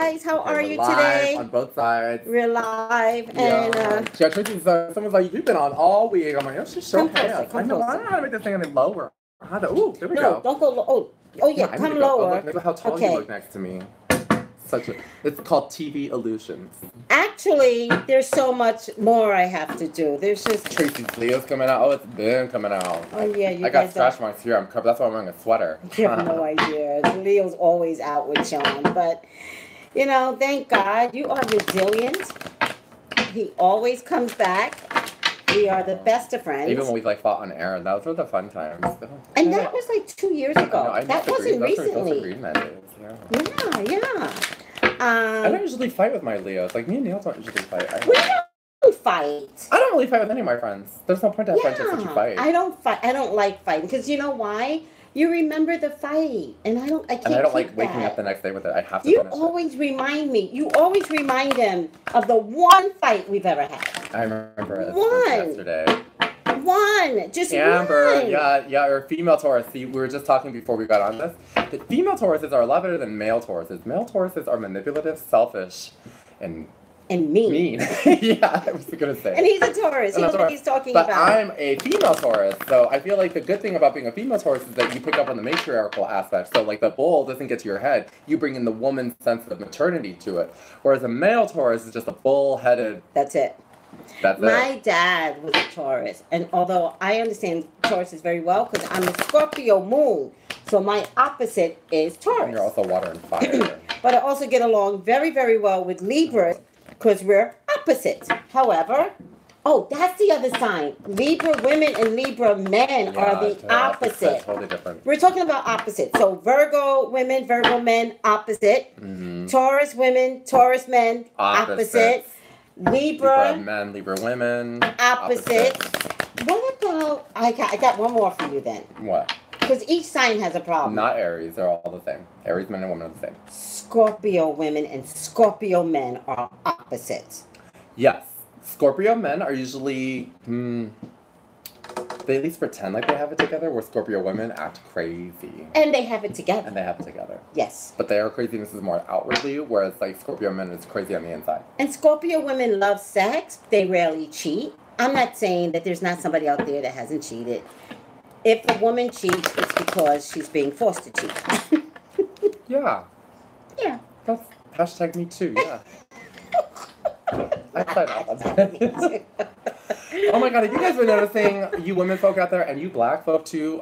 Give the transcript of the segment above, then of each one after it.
guys. How are you live today? On both sides. We're live. Yeah. And yeah, Tracey, someone's like, you've been on all week. I'm like, oh, she's so come closer, fast. come I know, I closer. don't know how to make this thing any lower. Ooh, there we No, go. don't go low. Oh yeah, I need come to go. lower. Oh, look how tall you look next to me. It's called TV illusions. Actually, there's so much more I have to do. There's just Tracey's Leo's coming out. Oh, it's been coming out. Oh yeah, you I got guys scratch marks here. I'm covered. That's why I'm wearing a sweater. You have no idea. Leo's always out with Sean, but you know, thank God you are resilient. He always comes back. We are the best of friends. Even when we like fought on air, those were the fun times. And that was like 2 years ago. That wasn't recently. Yeah. I don't usually fight with my Leos. Like, me and Neil don't usually fight. We don't fight. I don't really fight with any of my friends. There's no point to have friendships if you fight. I don't fight. I don't like fighting because you know why? You remember the fight, and I can't. And I don't like waking up the next day with it. I have to. You always remind me. You always remind him of the one fight we've ever had. I remember it yesterday. Just Amber, one. yeah, or female Taurus. See, we were just talking before we got on this. The female Tauruses are a lot better than male Tauruses. Male Tauruses are manipulative, selfish, and mean. Yeah, I was gonna say. And he's a Taurus. He knows what he's talking about. But I'm a female Taurus, so I feel like the good thing about being a female Taurus is that you pick up on the matriarchal aspect. So like the bull doesn't get to your head. You bring in the woman's sense of maternity to it. Whereas a male Taurus is just a bull-headed. That's it. My dad was a Taurus, and although I understand Tauruses very well because I'm a Scorpio moon, so my opposite is Taurus. And you're also water and fire. But I also get along very, very well with Libras because we're opposites. However, that's the other sign. Libra women and Libra men are the opposite. Totally different. We're talking about opposites. So Virgo women, Virgo men, opposite. Mm-hmm. Taurus women, Taurus men, opposite. Libra men, Libra women, opposite. What about? I got one more for you then. What? Because each sign has a problem. Not Aries. They're all the same. Aries men and women are the same. Scorpio women and Scorpio men are opposites. Yes. Scorpio men are usually, they at least pretend like they have it together, where Scorpio women act crazy. And they have it together. Yes. But their craziness is more outwardly, whereas like Scorpio men is crazy on the inside. And Scorpio women love sex. They rarely cheat. I'm not saying that there's not somebody out there that hasn't cheated. If a woman cheats, it's because she's being forced to cheat. Yeah. Yeah. That's hashtag me too, yeah. I signed off on that. Oh my god, have you guys been noticing, you women folk out there, and you black folk too,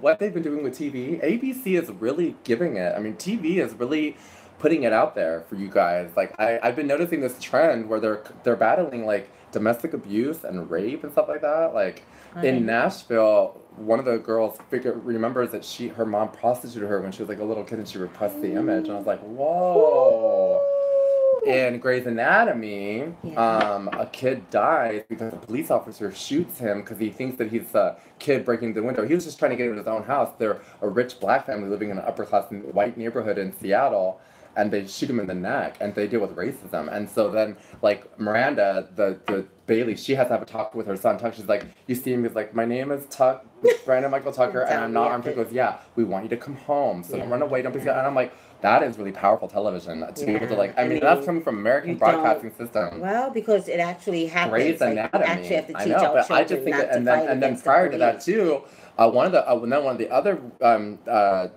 what they've been doing with TV? ABC is really giving it. I mean, TV is really putting it out there for you guys. Like, I've been noticing this trend where they're battling, like, domestic abuse and rape and stuff like that. Like, in Nashville, one of the girls remembers that her mom prostituted her when she was, like, a little kid, and she repressed the image. And I was like, whoa. In Grey's Anatomy, a kid dies because a police officer shoots him because he thinks that he's a kid breaking the window. He was just trying to get into his own house. They're a rich black family living in an upper-class white neighborhood in Seattle, and they shoot him in the neck, and they deal with racism. And so then, like, Miranda, the Bailey, she has to have a talk with her son, Tuck. She's like, you see him, he's like, my name is Tuck, Brandon Michael Tucker, and I'm not armed. He goes, yeah, we want you to come home, so don't run away, don't be scared. And I'm like, that is really powerful television to be able to, like, I mean, that's coming from American broadcasting system. Well, because it actually happens. Grey's Anatomy. Like, actually have to teach I know, but I just think that, and then prior to that too, one of the other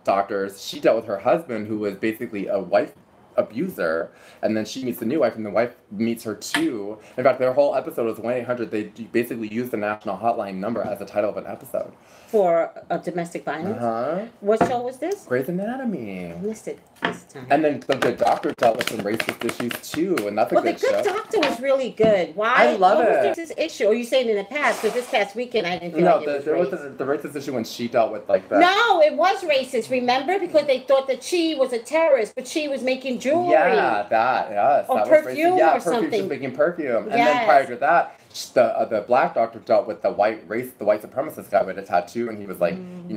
doctors, she dealt with her husband, who was basically a wife abuser, and then she meets the new wife, and the wife meets her too. In fact, their whole episode was 1-800. They basically used the national hotline number as the title of an episode. For a domestic violence? What show was this? Grey's Anatomy. I missed it this time. And then the Good Doctor dealt with some racist issues too, and that's a good show. Well, the Good Doctor was really good. Why? I love it. What was this issue? Or are you saying in the past? Because this past weekend I didn't feel like it was there was the racist issue when she dealt with like that. No, it was racist, remember? Because they thought that she was a terrorist, but she was making jewelry. Yeah, yes. Or that perfume was racist. or something. She was making perfume. And then prior to that, the black doctor dealt with the white supremacist guy with a tattoo, and he was like, he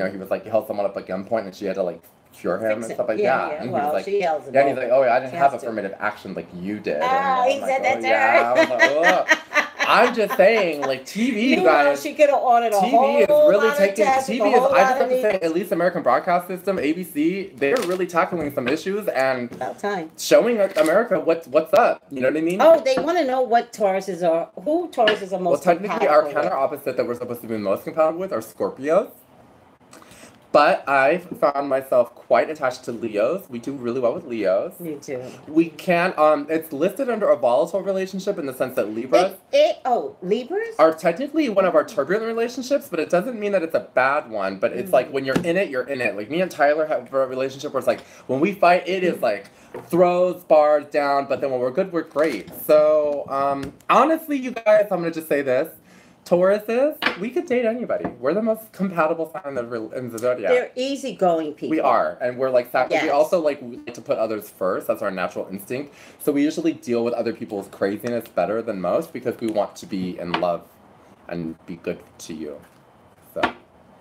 held someone up at gunpoint, and she had to like cure him and stuff like that. And well, he was like, she yells and he's like, oh, I didn't have affirmative action like you did. Oh, he said that to her. I'm just saying, like, TV, guys. She could have ordered a whole TV is really lot taking. of tests, TV is. I just have to say, at least American Broadcast System, ABC, they're really tackling some issues and about time showing America what's up. You know what I mean? Oh, they want to know what Tauruses are. Who Tauruses are most. Well, technically, our counter opposite that we're supposed to be most compatible with are Scorpios. But I found myself quite attached to Leos. We do really well with Leos. Me too. We can, it's listed under a volatile relationship in the sense that Libras. Libras? Are technically one of our turbulent relationships, but it doesn't mean that it's a bad one. But it's like when you're in it, you're in it. Like me and Tyler have a relationship where it's like when we fight, it is like throws, bars down, but then when we're good, we're great. So, honestly, you guys, I'm going to just say this. Tauruses, we could date anybody. We're the most compatible sign in the zodiac. They're easygoing people. We are, and we're like yes. We also like to put others first. That's our natural instinct. So we usually deal with other people's craziness better than most because we want to be in love and be good to you. So.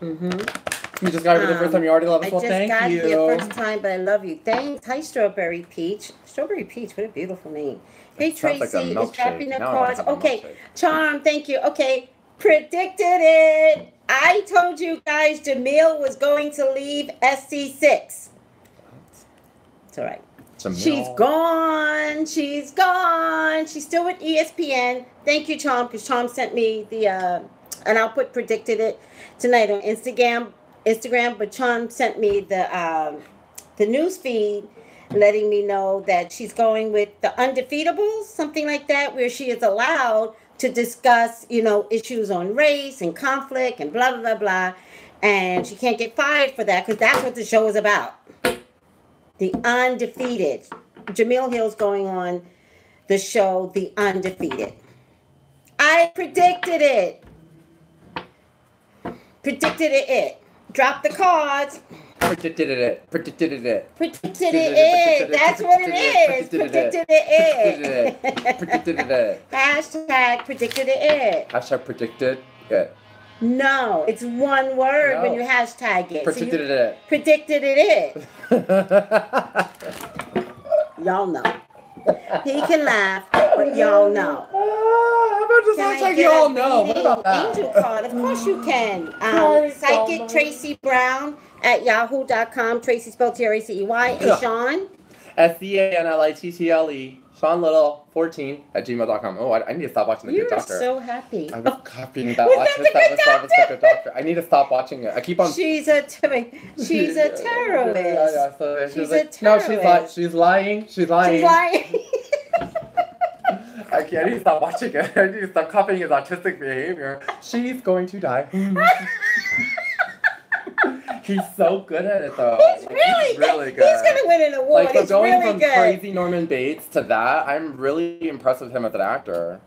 You just got here the first time. You already love us. Well, thank you. I just got here first time, but I love you. Thanks. Hi, Strawberry Peach. Strawberry Peach, what a beautiful name. Hey, Tracy, is dropping the cards. Okay, Charm, thank you. Okay. Predicted it. I told you guys Jamil was going to leave SC6. It's all right. Jamil. She's gone. She's gone. She's still with ESPN. Thank you, Charm, because Charm sent me the, and I'll put predicted it tonight on Instagram, but Charm sent me the news feed letting me know that she's going with the Undefeatables, something like that, where she is allowed to discuss, issues on race and conflict and blah, blah, blah, blah. And she can't get fired for that because that's what the show is about. The Undefeated. Jamil Hill's going on the show, The Undefeated. I predicted it. Predicted it. Drop the cards. Predicted it. Predicted it. Predicted it. That's what it is. Predicted it. Predicted it. Hashtag predicted it. Hashtag predicted it. No, it's one word when you hashtag it. Predicted it. Predicted it. Y'all know. He can laugh, but y'all know. How about just hashtag y'all know? What about that? Angel card. Of course you can. PsychicTracey Brown at yahoo.com. Tracy spelled Tracey. And Sean? SeanLittle Seanlittle14 at gmail.com. Oh, I need to stop watching The Good Doctor. You're so happy. I was copying that. The Good Doctor. I need to stop watching it. I keep on. She's a terrorist. She's a terrorist. No, she's lying. She's lying. I need to stop watching it. I need to stop copying his autistic behavior. She's going to die. He's so good at it, though. He's really good. He's going to win an award. Like, he's going really from crazy Norman Bates to that, I'm really impressed with him as an actor.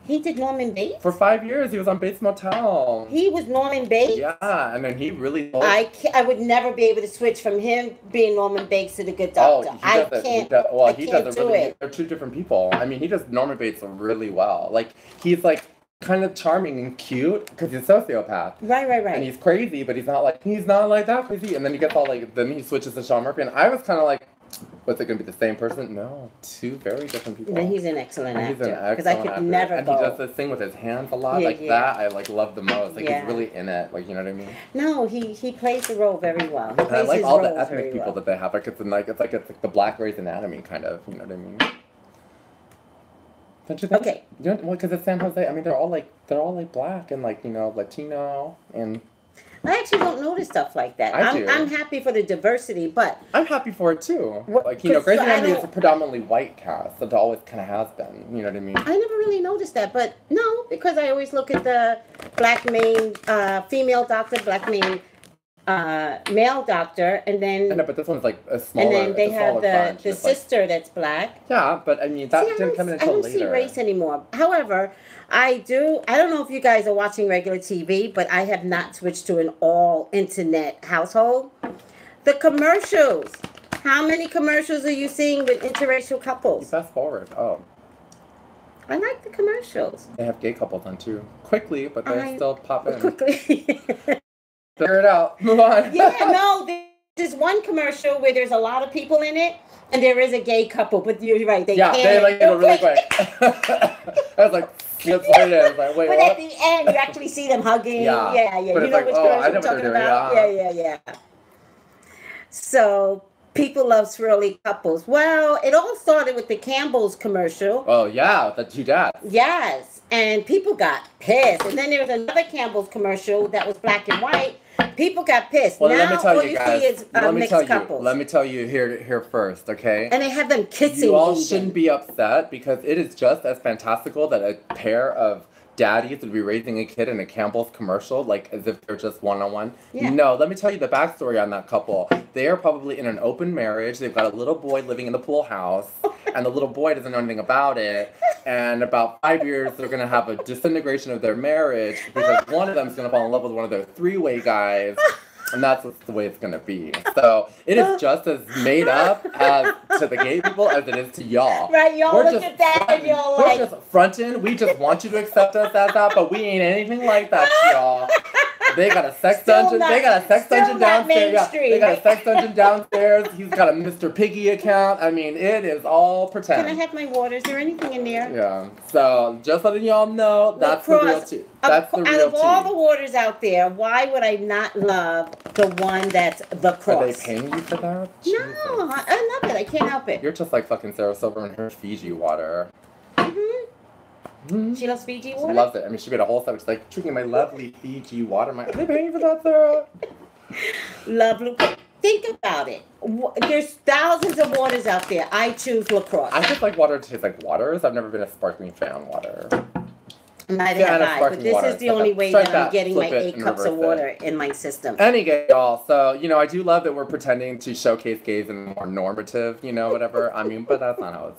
He did Norman Bates? For 5 years, he was on Bates Motel. He was Norman Bates? Yeah, and then he really... I would never be able to switch from him being Norman Bates to The Good Doctor. I can't do it. They're two different people. I mean, he does Norman Bates really well. Like, he's like... kind of charming and cute because he's a sociopath. Right. And he's crazy, but he's not like that crazy. And then he gets all like, then he switches to Sean Murphy. And I was kind of like, what's it going to be the same person? No, two very different people. And he's an excellent actor. Because I could never and go. And he does this thing with his hands a lot. That I like love the most. Like he's really in it. Like, you know what I mean? No, he plays the role very well. He and I like all the ethnic people that they have. Like it's like the Black Grey's Anatomy kind of. You know what I mean? Don't you think? Okay. You know, because it's San Jose. I mean, they're all like black and like Latino and. I actually don't notice stuff like that. I'm happy for the diversity, but I'm happy for it too. Like Grey's Anatomy is a predominantly white cast. It always kind of has been. You know what I mean? I never really noticed that, but no, because I always look at the black main female doctor, black main male doctor, and then. I know, but this one's like a smaller. And then they have the sister that's black. Yeah, but I mean that didn't come in until later. I don't see race anymore. However, I don't know if you guys are watching regular TV, but I have not switched to an all internet household. The commercials. How many commercials are you seeing with interracial couples? Fast forward. Oh. I like the commercials. They have gay couples on too. Quickly, but they still pop in. Quickly. Figure it out. Move on. There's one commercial where there's a lot of people in it, and there is a gay couple, but you're right. They like it really quick. I was like, slips right in. Like, wait, but what? at the end, you actually see them hugging. Yeah. Yeah. But You know like, which oh, girls I know I'm talking what about? they're doing. Yeah. So people love swirly couples. Well, it all started with the Campbell's commercial. Oh, yeah, the two dads. Yes, and people got pissed. And then there was another Campbell's commercial that was black and white. People got pissed. Well, now let me tell all you you guys, see is mixed couples. Let me tell you here first, okay? And they have them kissing. You all even. shouldn't be upset because it is just as fantastical that a pair of daddies would be raising a kid in a Campbell's commercial, like as if they're just one-on-one. Yeah. No, let me tell you the backstory on that couple. They are probably in an open marriage. They've got a little boy living in the pool house, and the little boy doesn't know anything about it. And about 5 years, they're going to have a disintegration of their marriage because one of them is going to fall in love with one of their three-way guys. And that's the way it's going to be. So it is just as made up as to the gay people as it is to y'all. Right, y'all look at that and y'all like... We're just fronting. We just want you to accept us as that, but we ain't anything like that, y'all. They got a sex dungeon. They got a sex dungeon downstairs. Yeah, they got a sex dungeon downstairs. He's got a Mr. Piggy account. I mean, it is all pretend. Can I have my water? Is there anything in there? Yeah. So just letting y'all know, that's the real tea. That's the real tea. Out of all the waters out there, why would I not love the one that's the cross? Are they paying you for that? No, I love it. I can't help it. You're just like fucking Sarah Silver and her Fiji water. She loves Fiji water? She loves it. I mean, she made a whole set. She's like, drinking my lovely Fiji water. Are they paying for that, Sarah? Lovely. Think about it. There's thousands of waters out there. I choose LaCroix. I just like water to taste like waters. I've never been a sparkling fan of water. Neither have I, but this is the only way that I'm getting my 8 cups of water in my system. Anyway, y'all, so, you know, I do love that we're pretending to showcase gays in more normative, you know, whatever. I mean, but that's not how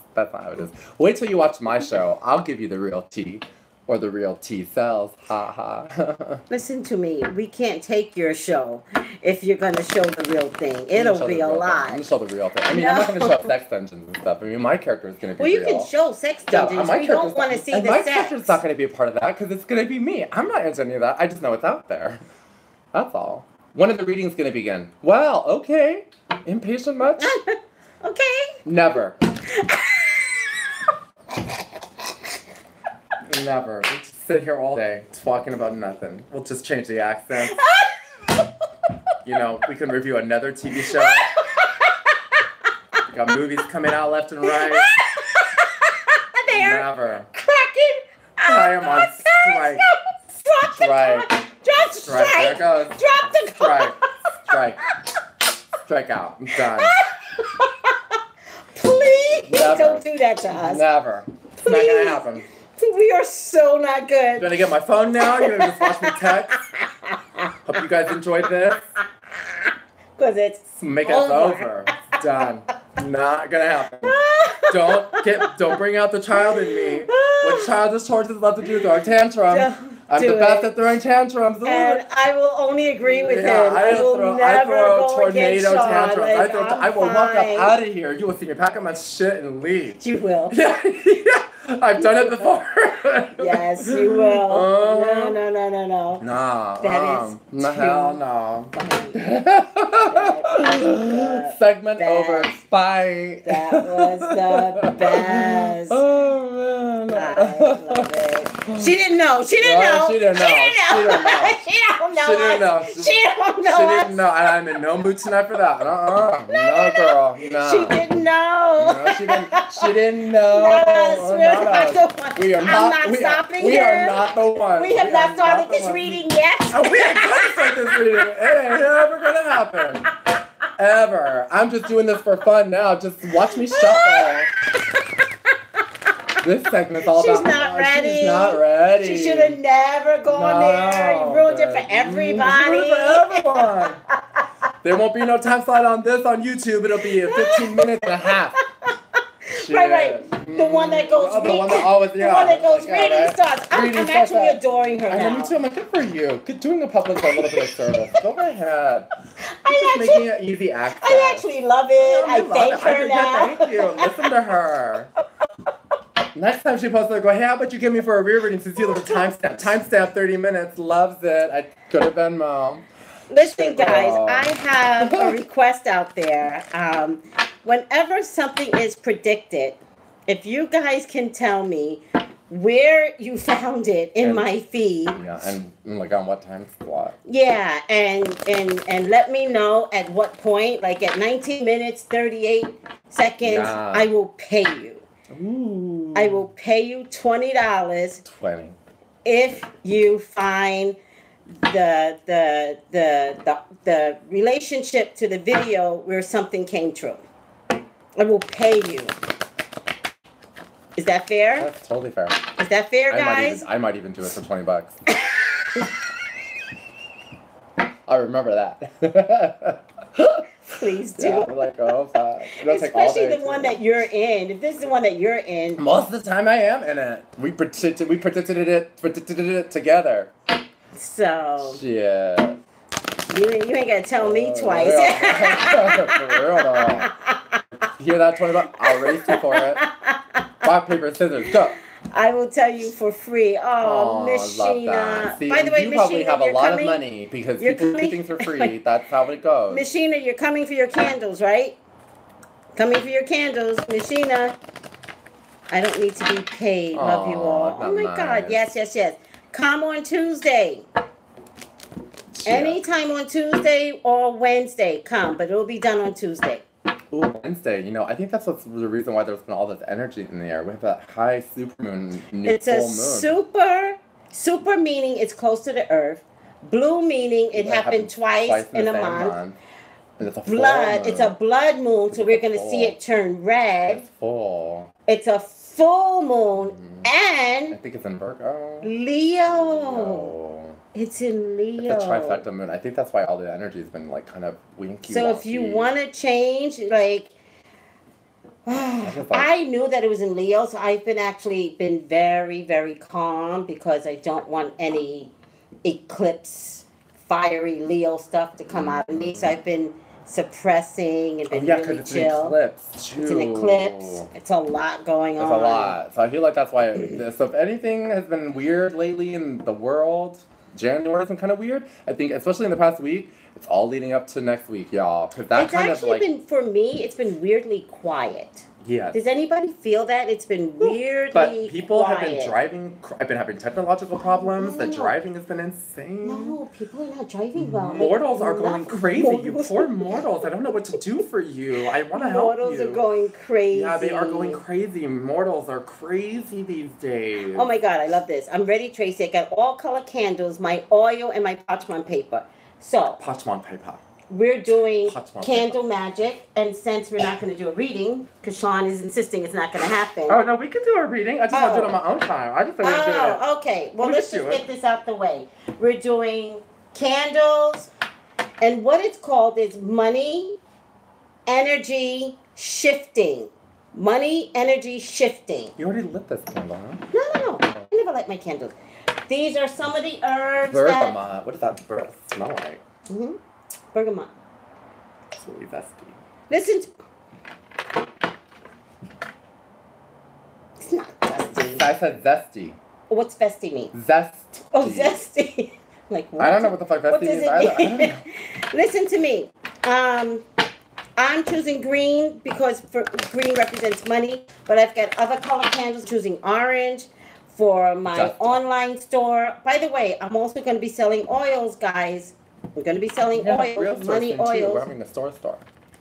it is. Wait till you watch my show. I'll give you the real tea. Or the real T cells. Ha ha. Listen to me. We can't take your show if you're going to show the real thing. It'll be a lie. I'm going to show the real thing. I mean, I'm not going to show sex dungeons and stuff. I mean, my character is going to be real. Well, you can show sex dungeons. We don't want to see the sex. My character's not going to be a part of that because it's going to be me. I'm not into any of that. I just know it's out there. That's all. When are the readings going to begin? Well, okay. Impatient much? Okay. Never. Never. We'll just sit here all day talking about nothing. We'll just change the accent. You know, we can review another TV show. We got movies coming out left and right. Never. Cracking. I am on strike. Strike. Drop strike. There it goes. Drop the Strike. Strike out. I'm done. Please Never. don't do that to us. Never. It's not going to happen. We are so not good. You're gonna get my phone now? You're gonna just watch me text? Hope you guys enjoyed this. Because it's Make it over. It's done. Not gonna happen. Don't bring out the child in me. What childish horses love to do, throw tantrums. I'm the best at throwing tantrums. And I will only agree with him. I throw tornado tantrums. I will walk up out of here. You will see me pack up my shit and leave. You will. Yeah. I've done it before. Yes, you will. No. No. That is no. Hell no. Segment over. Bye. That was the best. Oh, man. I love it. She didn't know. She didn't know. She don't know. And I'm in no mood tonight for that. No, girl. No. She didn't know. No, she didn't know. We are not stopping here. We are not the one. We have not started this reading yet. We ain't gonna start this reading. It ain't ever gonna happen. Ever. I'm just doing this for fun now. Just watch me shuffle. This segment's all about... She's not ready. She's not ready. She should have never gone there. You ruined it for everybody. You ruined it for everyone. There won't be no time slide on this on YouTube. It'll be 15 minutes and a half. Shit. Right. The one that goes reading. The one that goes reading starts. I'm actually adoring her now. Me too. I'm like, good for you. Doing the public a little bit of service. Go ahead. Just making it easy access. I actually love it. I thank her now. Thank you. Listen to her. Next time she posts it, go, hey, how about you give me for a rear reading since you look at timestamp 30 minutes. Loves it. I could have been mom. Listen, guys, I have a request out there. Whenever something is predicted, if you guys can tell me where you found it in my feed. Yeah, and like on what time slot. Yeah, and let me know at what point, like at 19 minutes, 38 seconds, I will pay you. Ooh. I will pay you $20. 20. If you find the relationship to the video where something came true. I will pay you. Is that fair? That's totally fair. Is that fair, guys? I might even do it for $20. I remember that. Please do. Yeah, like, oh, fuck. Especially the one that you're in. If this is the one that you're in. Most of the time I am in it. We predicted it together. So. Yeah. You ain't got to tell me twice. For real, though. Hear that, $20? I'll race you for it. Rock, paper, scissors, go. I will tell you for free. Oh, Miss Sheena. See, by the way, you Miss probably Sheena, have a lot coming, of money because people do things for free. That's how it goes. Miss Sheena, you're coming for your candles, right? Coming for your candles, Miss Sheena. I don't need to be paid. Love you all. Oh my God. Yes. Come on Tuesday. Yeah. Anytime on Tuesday or Wednesday, come, but it'll be done on Tuesday. Ooh, Wednesday. You know, I think that's the reason why there's been all this energy in the air. We have that high supermoon, full moon. Super meaning it's close to the earth. Blue meaning it happened twice in a month. And it's a blood. It's a blood moon, so we're going to see it turn red. It's full. It's a full moon, and I think it's in Virgo. Leo. It's in Leo. It's a trifecta moon. I think that's why all the energy has been like kind of winky. So if you want to change, like, I knew that it was in Leo, so I've been very, very calm because I don't want any eclipse, fiery Leo stuff to come out of me. So I've been suppressing and been really chill. It's an eclipse. It's a lot going on. It's a lot. So I feel like that's why. So if anything has been weird lately in the world, January has been kind of weird. I think, especially in the past week, it's all leading up to next week, y'all. Because it's actually been, for me, it's been weirdly quiet. Yeah. Does anybody feel that? It's been weirdly But people quiet. have been driving. I've been having technological problems. The driving has been insane. No, people are not driving well. Mortals are going crazy. You poor mortals. I don't know what to do for you. I want to help you. Mortals are going crazy. Yeah, they are going crazy. Mortals are crazy these days. Oh my God, I love this. I'm ready, Tracey. I got all color candles, my oil, and my parchment paper. So. Parchment paper. We're doing candle magic, and since we're not going to do a reading, because Sean is insisting it's not going to happen. Oh, no, we can do a reading. I just want to do it on my own time. I just want to do it. Okay. Well, let's just get this out the way. We're doing candles, and what it's called is money, energy, shifting. Money, energy, shifting. You already lit this candle, huh? No. I never light my candles. These are some of the herbs Bergamot. What does that smell like? Mm-hmm. Bergamot. It's really zesty. Listen to... It's not zesty. I said zesty. What's zesty mean? Zest. Oh, zesty. Like what? I don't know what the fuck zesty means either. I don't know. Listen to me. I'm choosing green because green represents money, but I've got other color candles choosing orange for my online store. By the way, I'm also going to be selling oils, guys. We're going to be selling oils, money oils. We're having a store.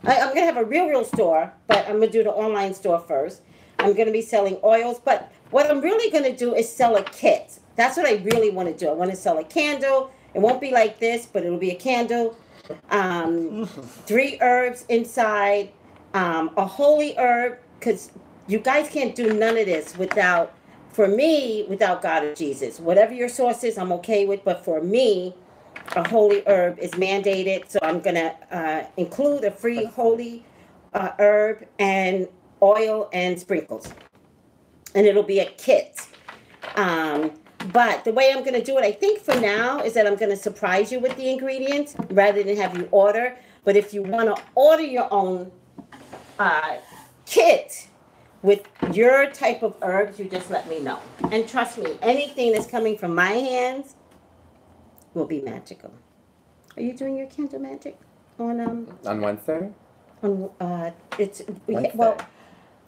I'm going to have a real store, but I'm going to do the online store first. I'm going to be selling oils, but what I'm really going to do is sell a kit. That's what I really want to do. I want to sell a candle. It won't be like this, but it'll be a candle. 3 herbs inside, a holy herb, because you guys can't do none of this without God or Jesus. Whatever your source is, I'm okay with, but for me, a holy herb is mandated, so I'm going to include a free holy herb and oil and sprinkles. And it'll be a kit. But the way I'm going to do it, I think for now, is that I'm going to surprise you with the ingredients rather than have you order. But if you want to order your own kit with your type of herbs, you just let me know. And trust me, anything that's coming from my hands will be magical. Are you doing your candle magic on Wednesday? On it's Wednesday. well,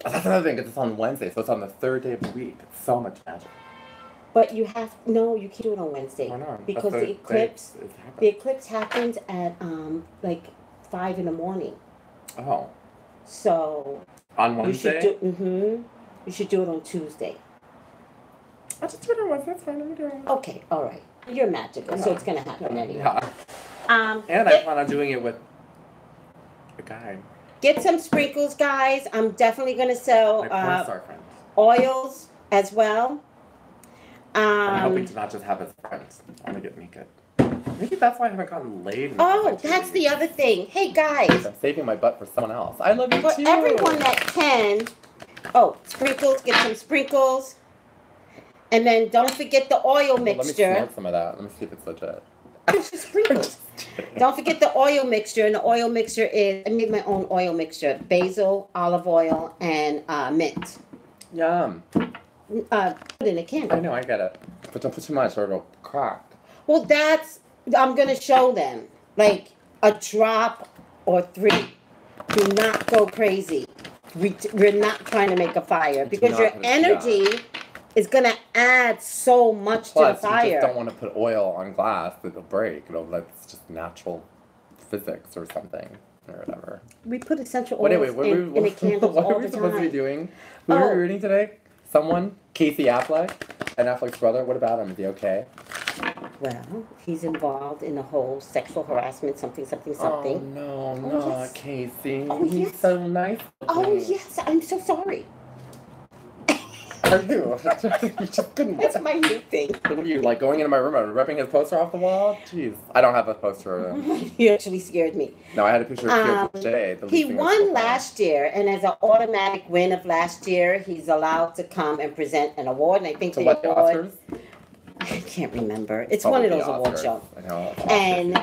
That's another thing, because it's on Wednesday, so it's on the third day of the week. It's so much magic. But you have no, you can't do it on Wednesday. Why not? Because the eclipse happens at like 5 in the morning. Oh. So on Wednesday? You should do it on Tuesday. I'll just do it on Wednesday. That's fine. Let me do it. Okay, all right. You're magical, so it's gonna happen anyway. Yeah. And I plan on doing it with a guy. Get some sprinkles, guys. I'm definitely gonna sell oils as well. I'm hoping to not just have as friends. I want to get naked. Maybe that's why I haven't gotten laid. Oh, that's the other thing. Hey, guys. I'm saving my butt for someone else. I love you for too. For everyone that can. Oh, sprinkles. Get some sprinkles. And then don't forget the oil mixture. Let me snort some of that. Let me see if it's legit. It's just sprinkles. Don't forget the oil mixture. And the oil mixture is, I made my own oil mixture. Basil, olive oil, and mint. Yum. Put it in a candle. I know, I get it. But don't put too much or it'll crack. Well, I'm going to show them. Like a drop or 3. Do not go crazy. We're not trying to make a fire. Because your energy is going to add so much to the fire. You just don't want to put oil on glass. It'll break. That's just natural physics or something. Or whatever. We put essential oils in the candles what all were we the supposed time. to be doing? Who were we reading today? Someone? Casey Affleck? And Affleck's brother? What about him? Is he okay? Well, he's involved in the whole sexual harassment, something. Oh, no, not yes. Casey. Oh, he's yes. so nice. Oh, yes. I'm so sorry. Are you? You just couldn't. That's my new thing. What are you, like, going into my room and ripping his poster off the wall? Jeez. I don't have a poster of him. You actually scared me. No, I had a picture of Jay. He won last year, and as an automatic win of last year, he's allowed to come and present an award, and I think the award... Oscars? I can't remember. It's one of those award shows. I know. And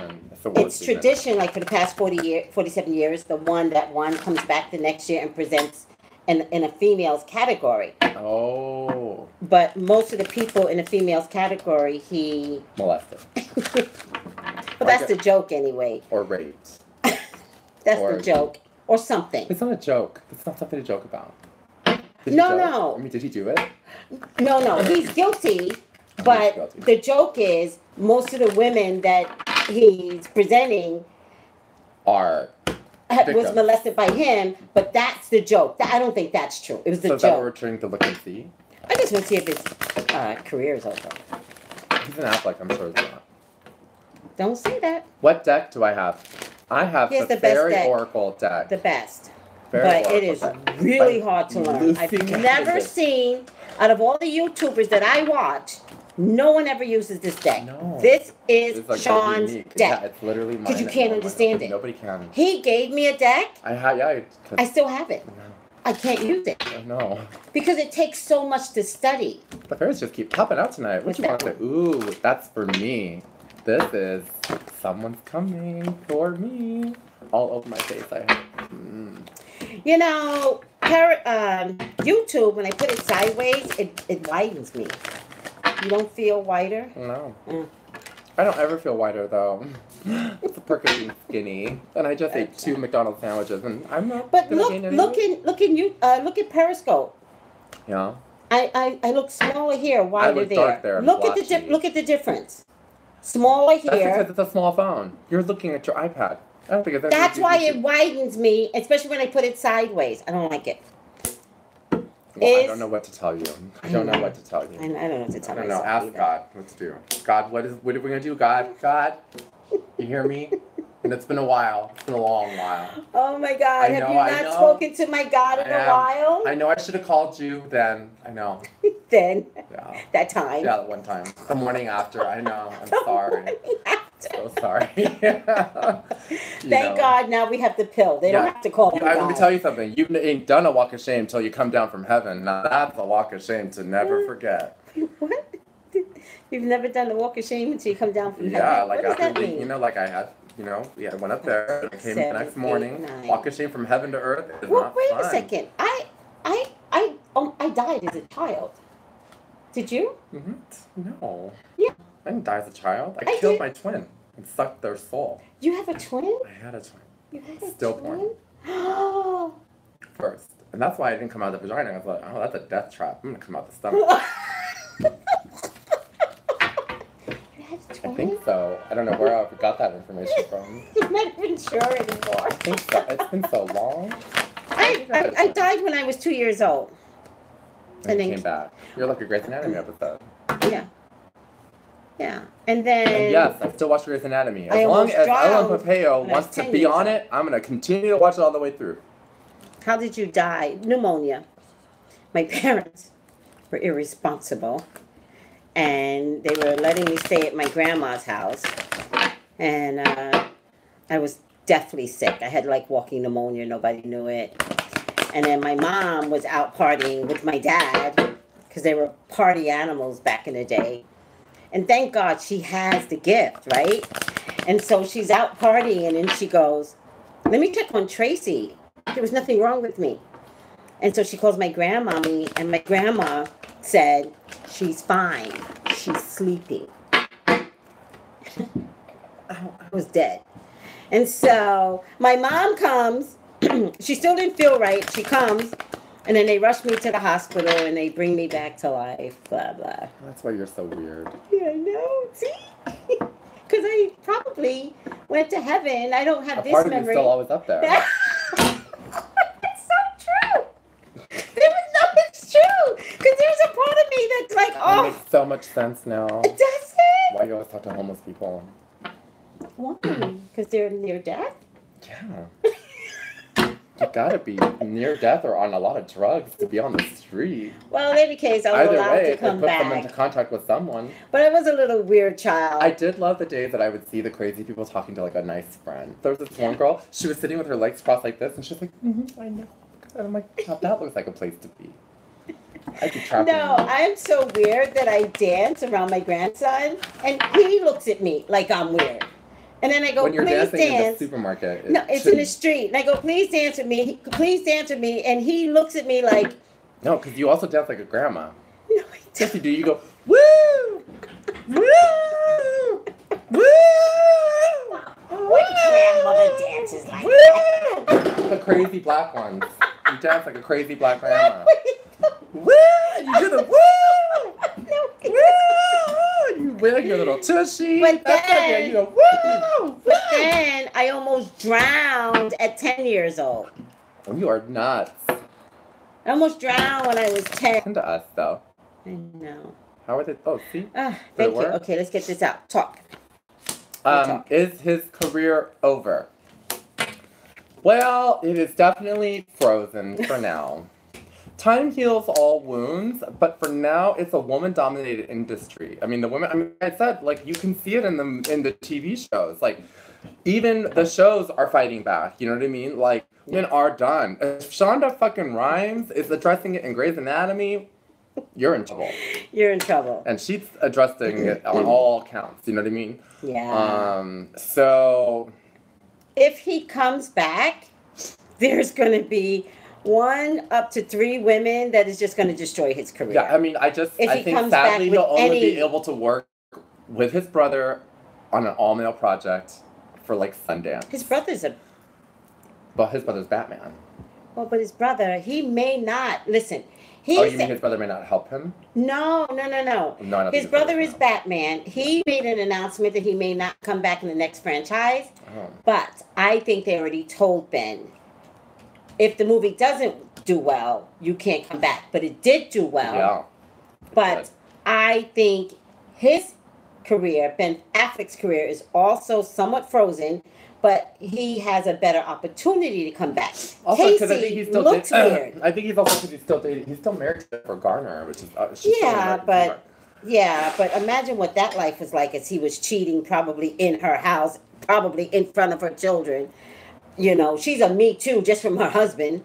it's tradition, like for the past 47 years, the one that won comes back the next year and presents in a female's category. Oh. But most of the people in the female's category, he... molested. But that's the joke anyway. Or raped. That's the joke. Or something. It's not a joke. It's not something to joke about. No. I mean, did he do it? No. He's guilty. But the joke is, most of the women that he's presenting was molested by him, but that's the joke. I don't think that's true. It was the joke. So is that what we're trying to look and see? I just want to see if his career is over. He's an Affleck, I'm sure it's not. Don't say that. What deck do I have? I have the Fairy Oracle deck. The best. But it is really hard to learn. I've never seen, out of all the YouTubers that I watch, no one ever uses this deck. No. This is like Sean's deck. Yeah, it's literally mine. Because you can't understand it. Nobody can. He gave me a deck. I still have it. No. I can't use it. No. Because it takes so much to study. The fairies just keep popping out tonight. What you want to say? Ooh, that's for me. This is someone's coming for me. All over my face. You know, YouTube, when I put it sideways, it widens me. You don't feel whiter? No. I don't ever feel whiter, though. It's a perk of being skinny. And I just ate 2 McDonald's sandwiches, and I'm not. But look at Periscope. Yeah. I look smaller here, wider there. Dark there. Look at the difference. Smaller here. That's because it's a small phone. You're looking at your iPad. I don't think that's why it widens me, especially when I put it sideways. I don't like it. Well, I don't know what to tell you. I don't know what to tell you. I don't know what to tell you. I don't know. Ask God what to do. God, what are we going to do? God, you hear me? And it's been a while. It's been a long while. Oh, my God. Have you not spoken to my God in a while? I know I should have called you then. I know. Then? Yeah. That time? Yeah, that one time. The morning after. I know. I'm sorry. So sorry. Thank God now we have the pill. They don't have to call me God. Let me tell you something. You ain't done a walk of shame until you come down from heaven. Now that's a walk of shame to never forget. What? You've never done the walk of shame until you come down from heaven? Yeah, like after I went up there. I came the next morning. Walk of shame from heaven to earth is not wait fun. A second. I died as a child. Did you? Mm-hmm. No. Yeah. I didn't die as a child. I killed my twin and sucked their soul. You have a twin? I had a twin. You had a Still twin? born. First. And that's why I didn't come out of the vagina. I was like, oh, that's a death trap. I'm going to come out the stomach. I think so. I don't know where I got that information from. I'm not even sure anymore. I think so. It's been so long. I died when I was 2 years old. And then came back. You're like a Grey's Anatomy episode. Yeah. Yeah. And then... And yes, I still watch Grey's Anatomy. As long as Ellen Pompeo wants to be on it, I'm going to continue to watch it all the way through. How did you die? Pneumonia. My parents were irresponsible. And they were letting me stay at my grandma's house. And I was deathly sick. I had like walking pneumonia. Nobody knew it. And then my mom was out partying with my dad because they were party animals back in the day. And thank God she has the gift, right? And so she's out partying and then she goes, let me check on Tracey. There was nothing wrong with me. And so she calls my grandmommy and my grandma said, she's fine. She's sleeping. I was dead. And so my mom comes. She still didn't feel right. She comes. And then they rush me to the hospital and they bring me back to life. Blah, blah. That's why you're so weird. Yeah, I know. See? Because I probably went to heaven. I don't have this memory. Part of you still always up there. It's so true. It's true. Because there's a part of me that's like, oh. It makes so much sense now. Does it? Why you always talk to homeless people? Why? Because they're near death? Yeah. You gotta be near death or on a lot of drugs to be on the street. Well, in any case, I was allowed to come back. Put them into contact with someone. But I was a little weird child. I did love the days that I would see the crazy people talking to like a nice friend. There was this one girl, she was sitting with her legs crossed like this, and she's like, I know. And I'm like, oh, that looks like a place to be. I'd be trapped. No, I'm so weird that I dance around my grandson, and he looks at me like I'm weird. And then I go, when you're please dancing dance. In the supermarket. No, it's in the street. And I go, please dance with me. Please dance with me. And he looks at me like... No, because you also dance like a grandma. No, I don't. Yes, you do. You go, woo! Woo! Woo! What grandmother dances like that? The crazy black ones. You dance like a crazy black grandma. Woo! You do the woo! No, woo! You wiggle your little tushy. But then, you go, woo! But then I almost drowned at 10 years old. You are nuts. I almost drowned when I was 10. Listen to us, though. I know. How are they? Oh, see? Thank you. Okay, let's get this out. Talk. Is his career over? Well, it is definitely frozen for now. Time heals all wounds, but for now, it's a woman-dominated industry. I mean, I said, like, you can see it in the TV shows. Like, even the shows are fighting back. You know what I mean? Like, women are done. If Shonda fucking Rhimes is addressing it in Grey's Anatomy, you're in trouble. You're in trouble. And she's addressing it on all counts. You know what I mean? Yeah. So... if he comes back, there's going to be 1 up to 3 women that is just going to destroy his career. Yeah, I mean, I think sadly he'll only be able to work with his brother on an all-male project for like Sundance. His brother's But his brother's Batman. Well, but his brother, he may not, listen. Oh, you mean his brother may not help him? No. No, his brother is Batman. He made an announcement that he may not come back in the next franchise. Oh. But I think they already told Ben, if the movie doesn't do well, you can't come back. But it did do well. Yeah. But I think his career, Ben Affleck's career, is also somewhat frozen. But he has a better opportunity to come back. Also, because I think he's still looks weird. I think he's also because he's still dating. He's still married to for Garner, which is but imagine what that life was like as he was cheating, probably in her house, probably in front of her children. You know, she's a Me Too just from her husband.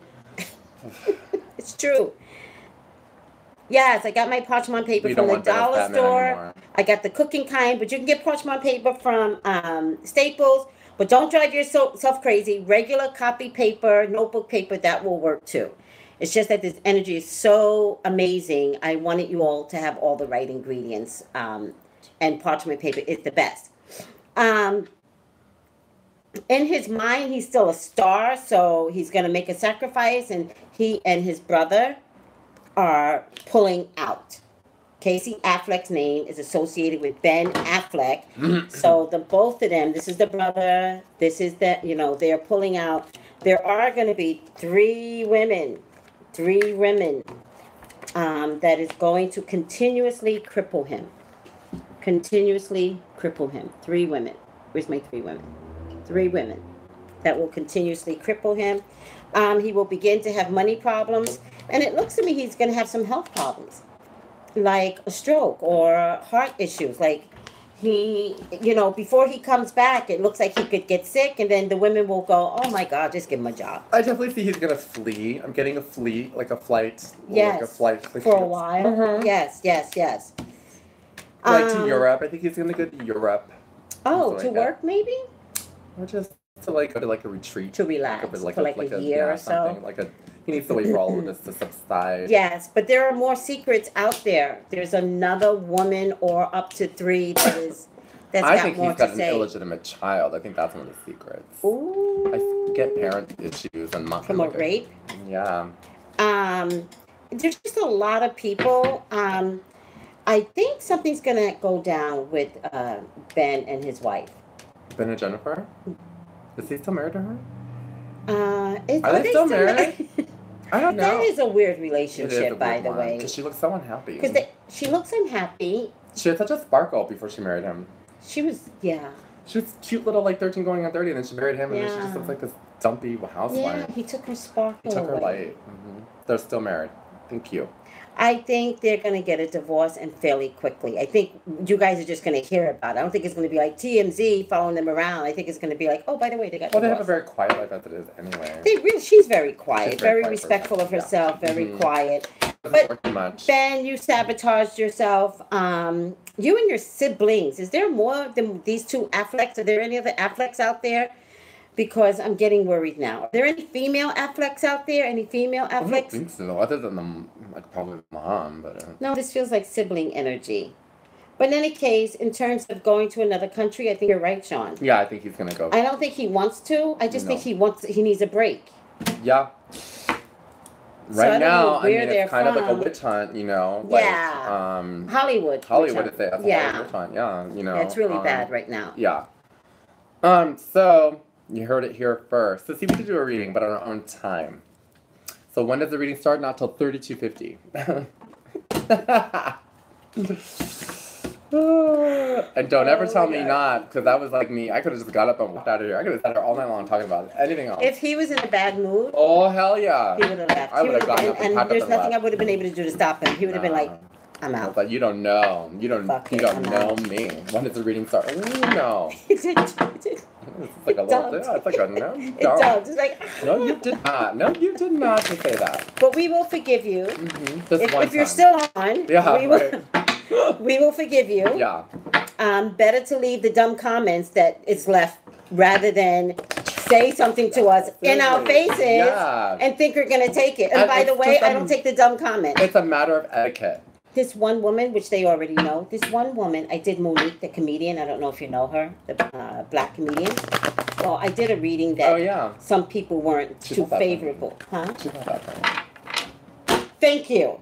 It's true. Yes, I got my parchment paper from the dollar store. Anymore. I got the cooking kind, but you can get parchment paper from Staples. But don't drive yourself crazy. Regular copy paper, notebook paper, that will work too. It's just that this energy is so amazing. I wanted you all to have all the right ingredients. And parchment paper is the best. in his mind, he's still a star, so he's going to make a sacrifice, and he and his brother are pulling out. Casey Affleck's name is associated with Ben Affleck. So the both of them, this is the brother, this is the, they're pulling out. There are going to be three women that is going to continuously cripple him. Three women. Where's my three women? Three women that will continuously cripple him. He will begin to have money problems. And it looks to me he's going to have some health problems, like a stroke or heart issues. Like he, before he comes back, it looks like he could get sick, and then the women will go, oh my God, just give him a job. I definitely see he's going to flee. I'm getting a flight. Yes. Like a flight. For a while. Mm-hmm. Yes. Like to Europe. I think he's going to go to Europe. Oh, to work that. Maybe? Or just to go to a retreat. To relax for a year or so. He needs to wait for all of this to subside. Yes, but there are more secrets out there. There's another woman or up to three that's I think he's got an illegitimate child. I think that's one of the secrets. Ooh. I get parent issues and from a rape. Yeah. There's just a lot of people. I think something's gonna go down with Ben and his wife. Ben and Jennifer? Is he still married to her? Are they still married? I don't know. That is a weird relationship, by the way. Because she looks so unhappy. Because she looks unhappy. She had such a sparkle before she married him. She was, yeah. She was cute little 13 going on 30, and then she married him, and then she just looks like this dumpy housewife. Yeah, he took her sparkle. He took her light. Mm-hmm. They're still married. Thank you. I think they're going to get a divorce and fairly quickly. I think you guys are just going to hear about it. I don't think it's going to be like TMZ following them around. I think it's going to be like, oh, by the way, they got divorced. They have a very quiet life as it is anyway. She's very quiet, very respectful of herself, very quiet. But Ben, you sabotaged yourself. You and your siblings. Is there more than these two Afflecks? Are there any other Afflecks out there? Because I'm getting worried now. Are there any female Afflecks out there? Any female Afflecks? I don't think so. Other than probably the mom, but no, this feels like sibling energy. But in any case, in terms of going to another country, I think you're right, Sean. Yeah, I think he's gonna go. I don't think he wants to. I just think he needs a break. Yeah. Right now, it's kind of like a witch hunt, Yeah. Hollywood. Hollywood is a witch hunt. Yeah, It's really bad right now. Yeah. So you heard it here first. So see, we could do a reading, but on our own time. So when does the reading start? Not till 32:50. And don't ever tell me not, because that was like me. I could have just got up and walked out of here. I could have sat there all night long talking about anything else. If he was in a bad mood, oh hell yeah, he would have left. I would have gotten up and packed up there's nothing I would have been able to do to stop him. He would have been like, I'm out. But you don't know. You don't know me. When does the reading start? Ooh, no. It's like a little. Yeah, it's like a no. It does. It's like no, you did not. No, you did not say that. But we will forgive you. Mm-hmm. If you're still on, yeah, we will forgive you. Yeah. Better to leave the dumb comments that is left rather than say something to us in our faces and think we're going to take it. And by the way, I don't take the dumb comment. It's a matter of etiquette. This one woman, which they already know, I did Monique, the comedian. I don't know if you know her, the black comedian. Well, I did a reading that some people weren't too favorable. Huh? She's not that funny. Thank you.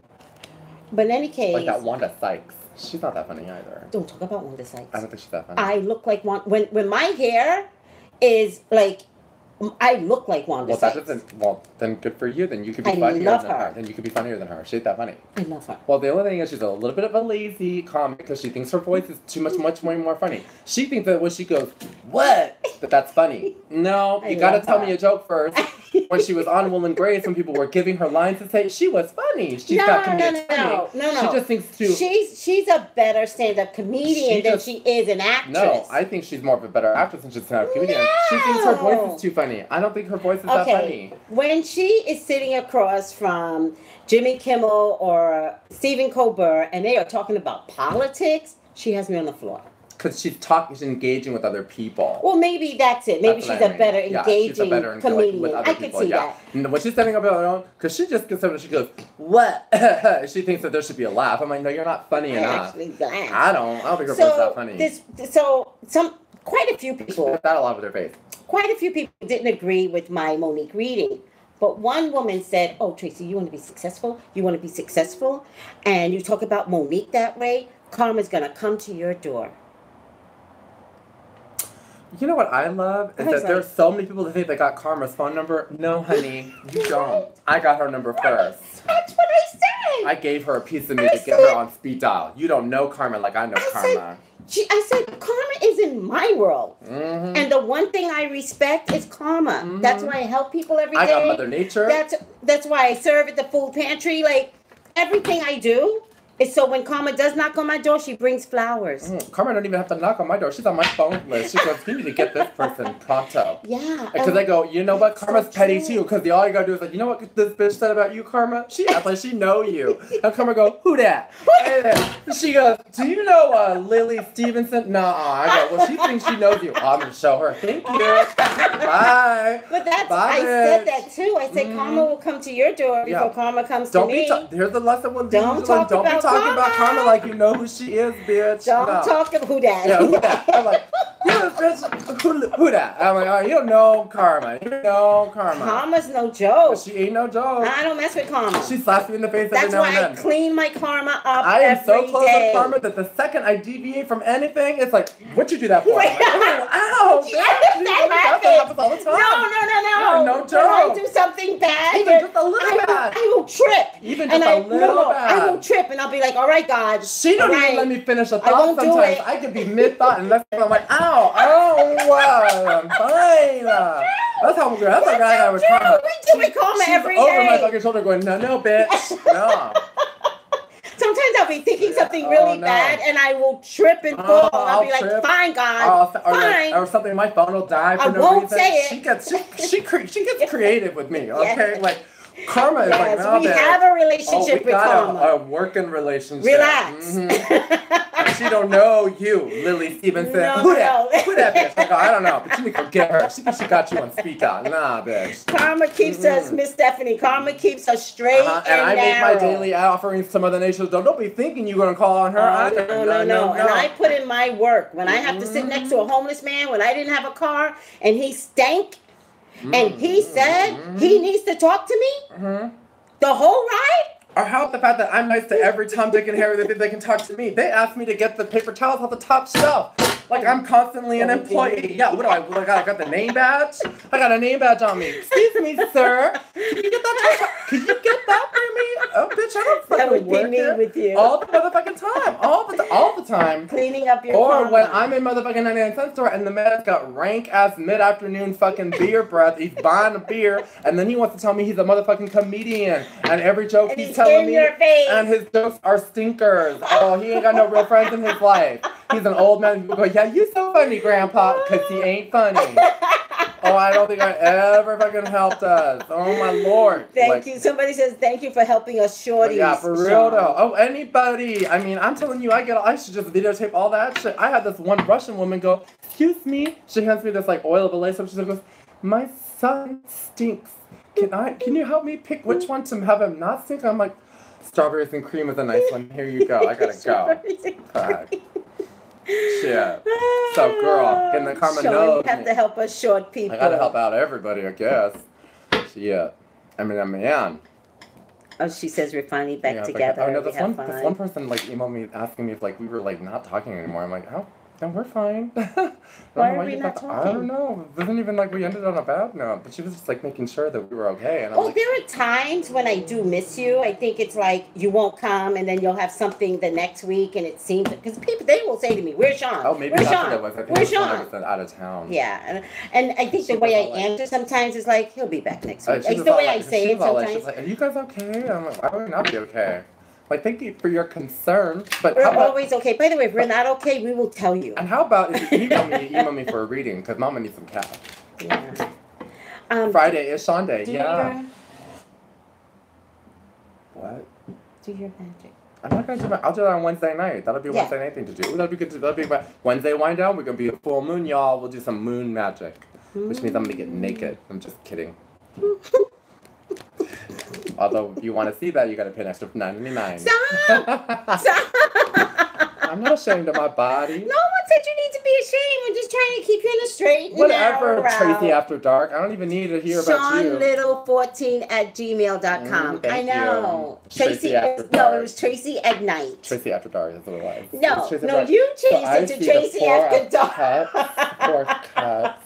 But in any case... Like that Wanda Sykes. She's not that funny either. Don't talk about Wanda Sykes. I don't think she's that funny. I look like when my hair is like... I look like Wanda Sykes. Then good for you. Then you could be funnier than her. Then you could be funnier than her. She ain't that funny. I love her. Well, the only thing is she's a little bit of a lazy comic because she thinks her voice is much more funny. She thinks that when she goes, what? That's funny. No, you gotta tell me a joke first. When she was on Will and Grace, when people were giving her lines to say, she was funny. She's got comedic timing. No. She just thinks too. She's a better stand-up comedian than she is an actress. No, I think she's more of a better actress than she's a stand-up comedian. She thinks her voice is too funny. I don't think her voice is that funny. When she is sitting across from Jimmy Kimmel or Stephen Colbert and they are talking about politics, she has me on the floor. Because she's engaging with other people. Well, maybe that's it. Maybe she's a better engaging comedian. With other I could see that. And when she's standing up on her own, because she just gets up and she goes, what? She thinks that there should be a laugh. I'm like, no, you're not funny enough. I don't think her voice is that funny. Quite a few people. She does that a lot with her face. quite a few people didn't agree with my Monique reading. But one woman said, oh, Tracey, you want to be successful? You want to be successful? And you talk about Monique that way? Karma's going to come to your door. You know what I love? Is that there's so many people that think they got Karma's phone number. No, honey, you don't. I got her number first. That's what I said. I gave her a piece of me to get her on speed dial. You don't know Karma like I know Karma. I said, karma is in my world. Mm-hmm. And the one thing I respect is karma. Mm-hmm. That's why I help people every day. I got Mother Nature. That's why I serve at the food pantry. Like, everything I do is so when karma does knock on my door, she brings flowers. Karma don't even have to knock on my door. She's on my phone list. She goes, you need to get this person pronto. Yeah. Because I go, you know what? Karma's so petty too. Because all you got to do is like, you know what this bitch said about you, Karma? She acts like she know you. And Karma go, who that? And she goes, do you know Lily Stevenson? Nah. I go, well, she thinks she knows you. I'm going to show her. Thank you. Bye. But I said that too. I said karma will come to your door before karma comes to me. Here's the lesson we'll do. Don't talk about Karma like you know who she is, bitch. Don't talk about who that. Yeah, who that? I'm like, you know, bitch, who that? I'm like, oh, you don't know Karma. You don't know Karma. Karma's no joke. She ain't no joke. I don't mess with karma. She slaps me in the face every now and then. That's why I clean my karma up I am so close to Karma that the second I deviate from anything, it's like, what'd you do that for? Like, oh, ow. That happens all the time. No. No joke. When I do something bad, even just a little bad. I will trip. Even just a little bad. I will trip and I'll be like, all right, God. She don't even let me finish a thought sometimes. I could be mid-thought and I'm like, ow, wow, I'm fine. That's how I was Karma. We do karma every day. Over my fucking shoulder going, no, bitch, no. Sometimes I'll be thinking something really bad and I will trip and fall. I'll be like, fine, God, fine. Or something, my phone will die for no reason. I won't say it. She gets creative with me, okay? Like, Karma is like, no, we have a relationship with karma. A working relationship. Relax. Mm-hmm. She don't know you, Lily Stevenson. Who that bitch? Like, I don't know, but you need to get her. She got you on speed dial. Nah, bitch. Karma keeps us, Miss Stephanie. Karma keeps us straight and I narrow. make my daily offerings to Mother Nature. Don't be thinking you're gonna call on her. No. And I put in my work. When I have to sit next to a homeless man, when I didn't have a car, and he stank. And he said he needs to talk to me the whole ride? Or how about the fact that I'm nice to every Tom, Dick, and Harry that think they can talk to me? They asked me to get the paper towels off the top shelf. Like I'm constantly an employee. Yeah, what do I got the name badge? I got a name badge on me. Excuse me, sir. Can you get that for me? Oh, bitch, I don't fucking work here. With you. All the motherfucking time. All the time. Cleaning up your Or karma. when I'm in motherfucking 99-cent store and the man's got rank-ass mid-afternoon fucking beer breath. He's buying a beer and then he wants to tell me he's a motherfucking comedian. And every joke he's telling me and his jokes are stinkers. Oh, he ain't got no real friends in his life. He's an old man who goes, yeah, you so funny, Grandpa, because he ain't funny. Oh, I don't think I ever fucking helped us. Oh, my Lord. Thank you. Somebody says, thank you for helping us shorties. Yeah, for real, though. Oh, anybody. I mean, I'm telling you, I should just videotape all that shit. I had this one Russian woman go, excuse me. She hands me this, like, oil of Elisa. She goes, my son stinks. Can you help me pick which one to have him not stink? I'm like, strawberries and cream is a nice one. Here you go. I gotta go. Shit. So, girl, getting the karma knows. You have to help us short people. I gotta help out everybody, I guess. Shit. I mean, I'm a man. Oh, she says we're finally back together. Like, this one person like emailed me asking me if like we were like not talking anymore. I'm like, oh, no, we're fine. Why are we not talking? I don't know. It wasn't even like we ended on a bad note, but she was just like making sure that we were okay. And there are times when I do miss you. I think it's like you won't come, and then you'll have something the next week, and it seems because they will say to me, "Where's Sean? Oh, maybe that's what it was. I think Where's Sean? I was out of town. Yeah, and I think the way I answer sometimes is like he'll be back next week. It's the way I say it sometimes. She's like, "Are you guys okay?" I'm like, "Why would we not be okay?" Like, thank you for your concern, but we're always okay. By the way, if we're not okay, we will tell you. And how about if you email me for a reading, because Mama needs some cash. Yeah. Friday is Sean Day, yeah. What? Do your magic. I'm not going to I'll do that on Wednesday night. That'll be a Wednesday night thing to do. That'll be good. That'll be my Wednesday wind down. We're going to be a full moon, y'all. We'll do some moon magic, which means I'm going to get naked. I'm just kidding. Although, if you want to see that, you got to pay an extra $9.99. Stop! I'm not ashamed of my body. No one said you need to be ashamed. We're just trying to keep you in a straight Whatever, Tracey After Dark. I don't even need to hear about you. Seanlittle14 at gmail.com. I know. Tracey After Dark. No, it was Tracey at Night. Tracey After Dark, that's what it was. No, you changed it to Tracey After Dark. Four cups.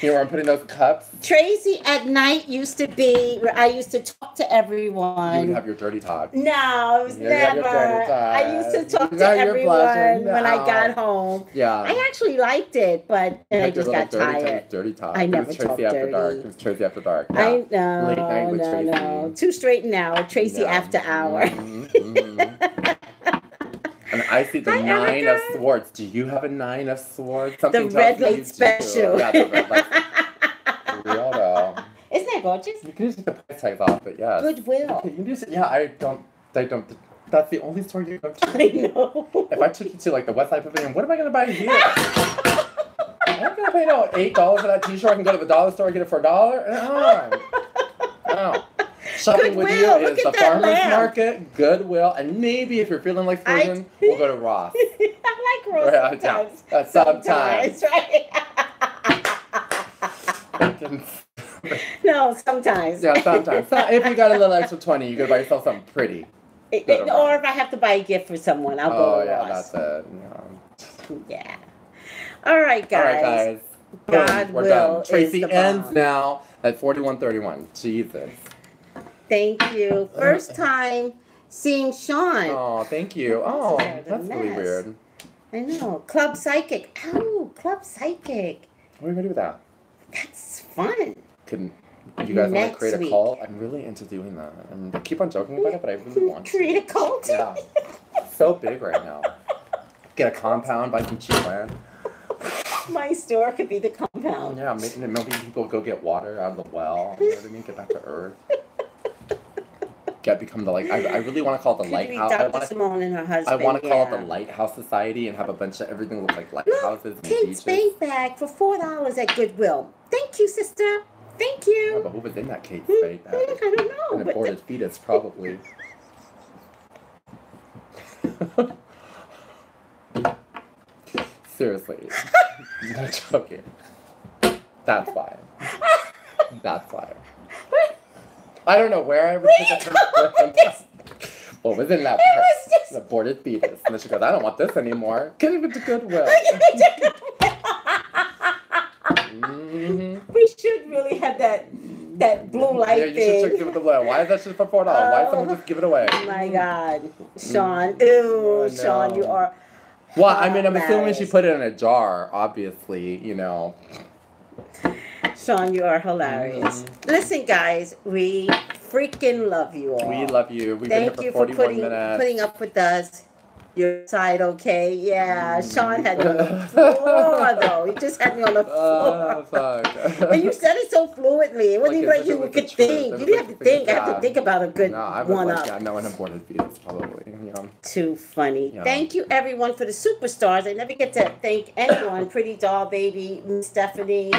You know where I'm putting those cups? Tracey at Night used to be where I used to talk to everyone. You would have your dirty talk. No, it was never. I used to talk to everyone when I got home. Yeah. I actually liked it, but then I just got tired. Dirty talk. I never talked dirty. After Dark. It was Tracey After Dark. Yeah. I know. Late night with Tracey. No. Too straight now. Tracey After Hour. And I see the Nine of Swords. Do you have a Nine of Swords? Something the red light special. Yeah, the red light. Real though. Isn't that gorgeous? You can just take the price tags off, but yeah. Goodwill. You can just, yeah, I don't. That's the only store you go to. I know. If I took you to like the West Side Pavilion, what am I gonna buy here? I'm gonna pay no $8 for that T-shirt. I can go to the dollar store and get it for $1. No. Shopping Goodwill. With you is the farmer's market, Goodwill, and maybe if you're feeling like splurging, we'll go to Ross. I like Ross sometimes. Sometimes. Right? No, sometimes. Yeah, sometimes. So if you got a little extra 20, you gotta buy yourself something pretty. Or if I have to buy a gift for someone, I'll go to Ross. That's it. Yeah. All right, guys. God We're will done. Tracey is the ends bomb. now at 41:31. Jesus. Thank you. First time seeing Sean. Oh, thank you. Oh, that's really weird. I know. Club Psychic. Oh, Club Psychic. What are you gonna do with that? That's fun. Couldn't you guys want to create a cult? I'm really into doing that. I keep on joking about it, but I really want to. Create a cult? Yeah. It's so big right now. Get a compound, buy some cheap land. My store could be the compound. Yeah, maybe people go get water out of the well. You know what I mean? Get back to earth. Become the I really want to call it the lighthouse. Dr. Simone and her husband. I want to call it the Lighthouse Society and have a bunch of everything look like lighthouses. Kate Spade bag for $4 at Goodwill. Thank you, sister. Thank you. Yeah, but who was in that Kate Spade bag? I don't know. An aborted fetus, probably. Seriously. I'm not joking. That's why. That's why. I don't know where I was what was in that purse? An aborted fetus. And then she goes, I don't want this anymore. Give it to Goodwill. We should really have that blue light thing. Yeah, you should give it away. Why is that shit for $4? Why did someone just give it away? Oh my God. Sean. Ew, Sean, you are... Well, I mean, I'm assuming she put it in a jar, obviously, you know. Sean, you are hilarious. Listen, guys, we freaking love you all. We love you. We've Thank been here you for for 41 minutes. putting up with us. Your side, okay? Yeah, Sean had me on the floor, though. He just had me on the floor. Oh, fuck. And you said it so fluidly. It wasn't even like you could think. You didn't have to think. I have to think about a good one-up. Yeah, no, an aborted fetus, probably. Yeah. Too funny. Yeah. Thank you, everyone, for the superstars. I never get to thank anyone. Pretty Doll Baby, Miss Stephanie.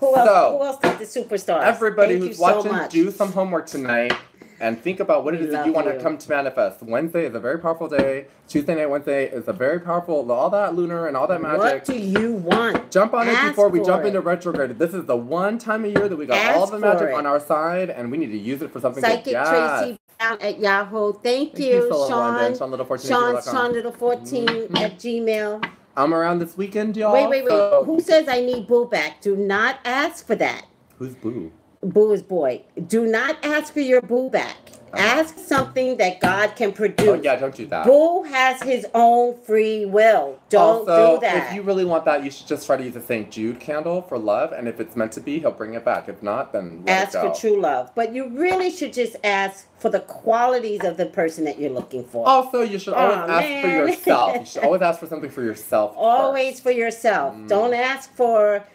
Who else did the superstars? Everybody who's watching, do some homework tonight. And think about what it is that you want to come to manifest. Wednesday is a very powerful day. Tuesday night, Wednesday is a very powerful, all that lunar and all that magic. What do you want? Jump on it before we jump into retrograde. This is the one time of year that we got all the magic on our side, and we need to use it for something good. PsychicTracey Brown at Yahoo. Thank you, Sean. Seanlittle14 at Gmail. I'm around this weekend, y'all. Wait. Who says I need Boo back? Do not ask for that. Who's Boo? Boo is boy. Do not ask for your boo back. Ask something that God can produce. Oh, yeah, don't do that. Boo has his own free will. Don't do that. If you really want that, you should just try to use a St. Jude candle for love, and if it's meant to be, he'll bring it back. If not, then let ask it go. for true love. But you really should just ask for the qualities of the person that you're looking for. Also, you should always ask for yourself. You should always ask for something for yourself Always first. For yourself. Don't ask for,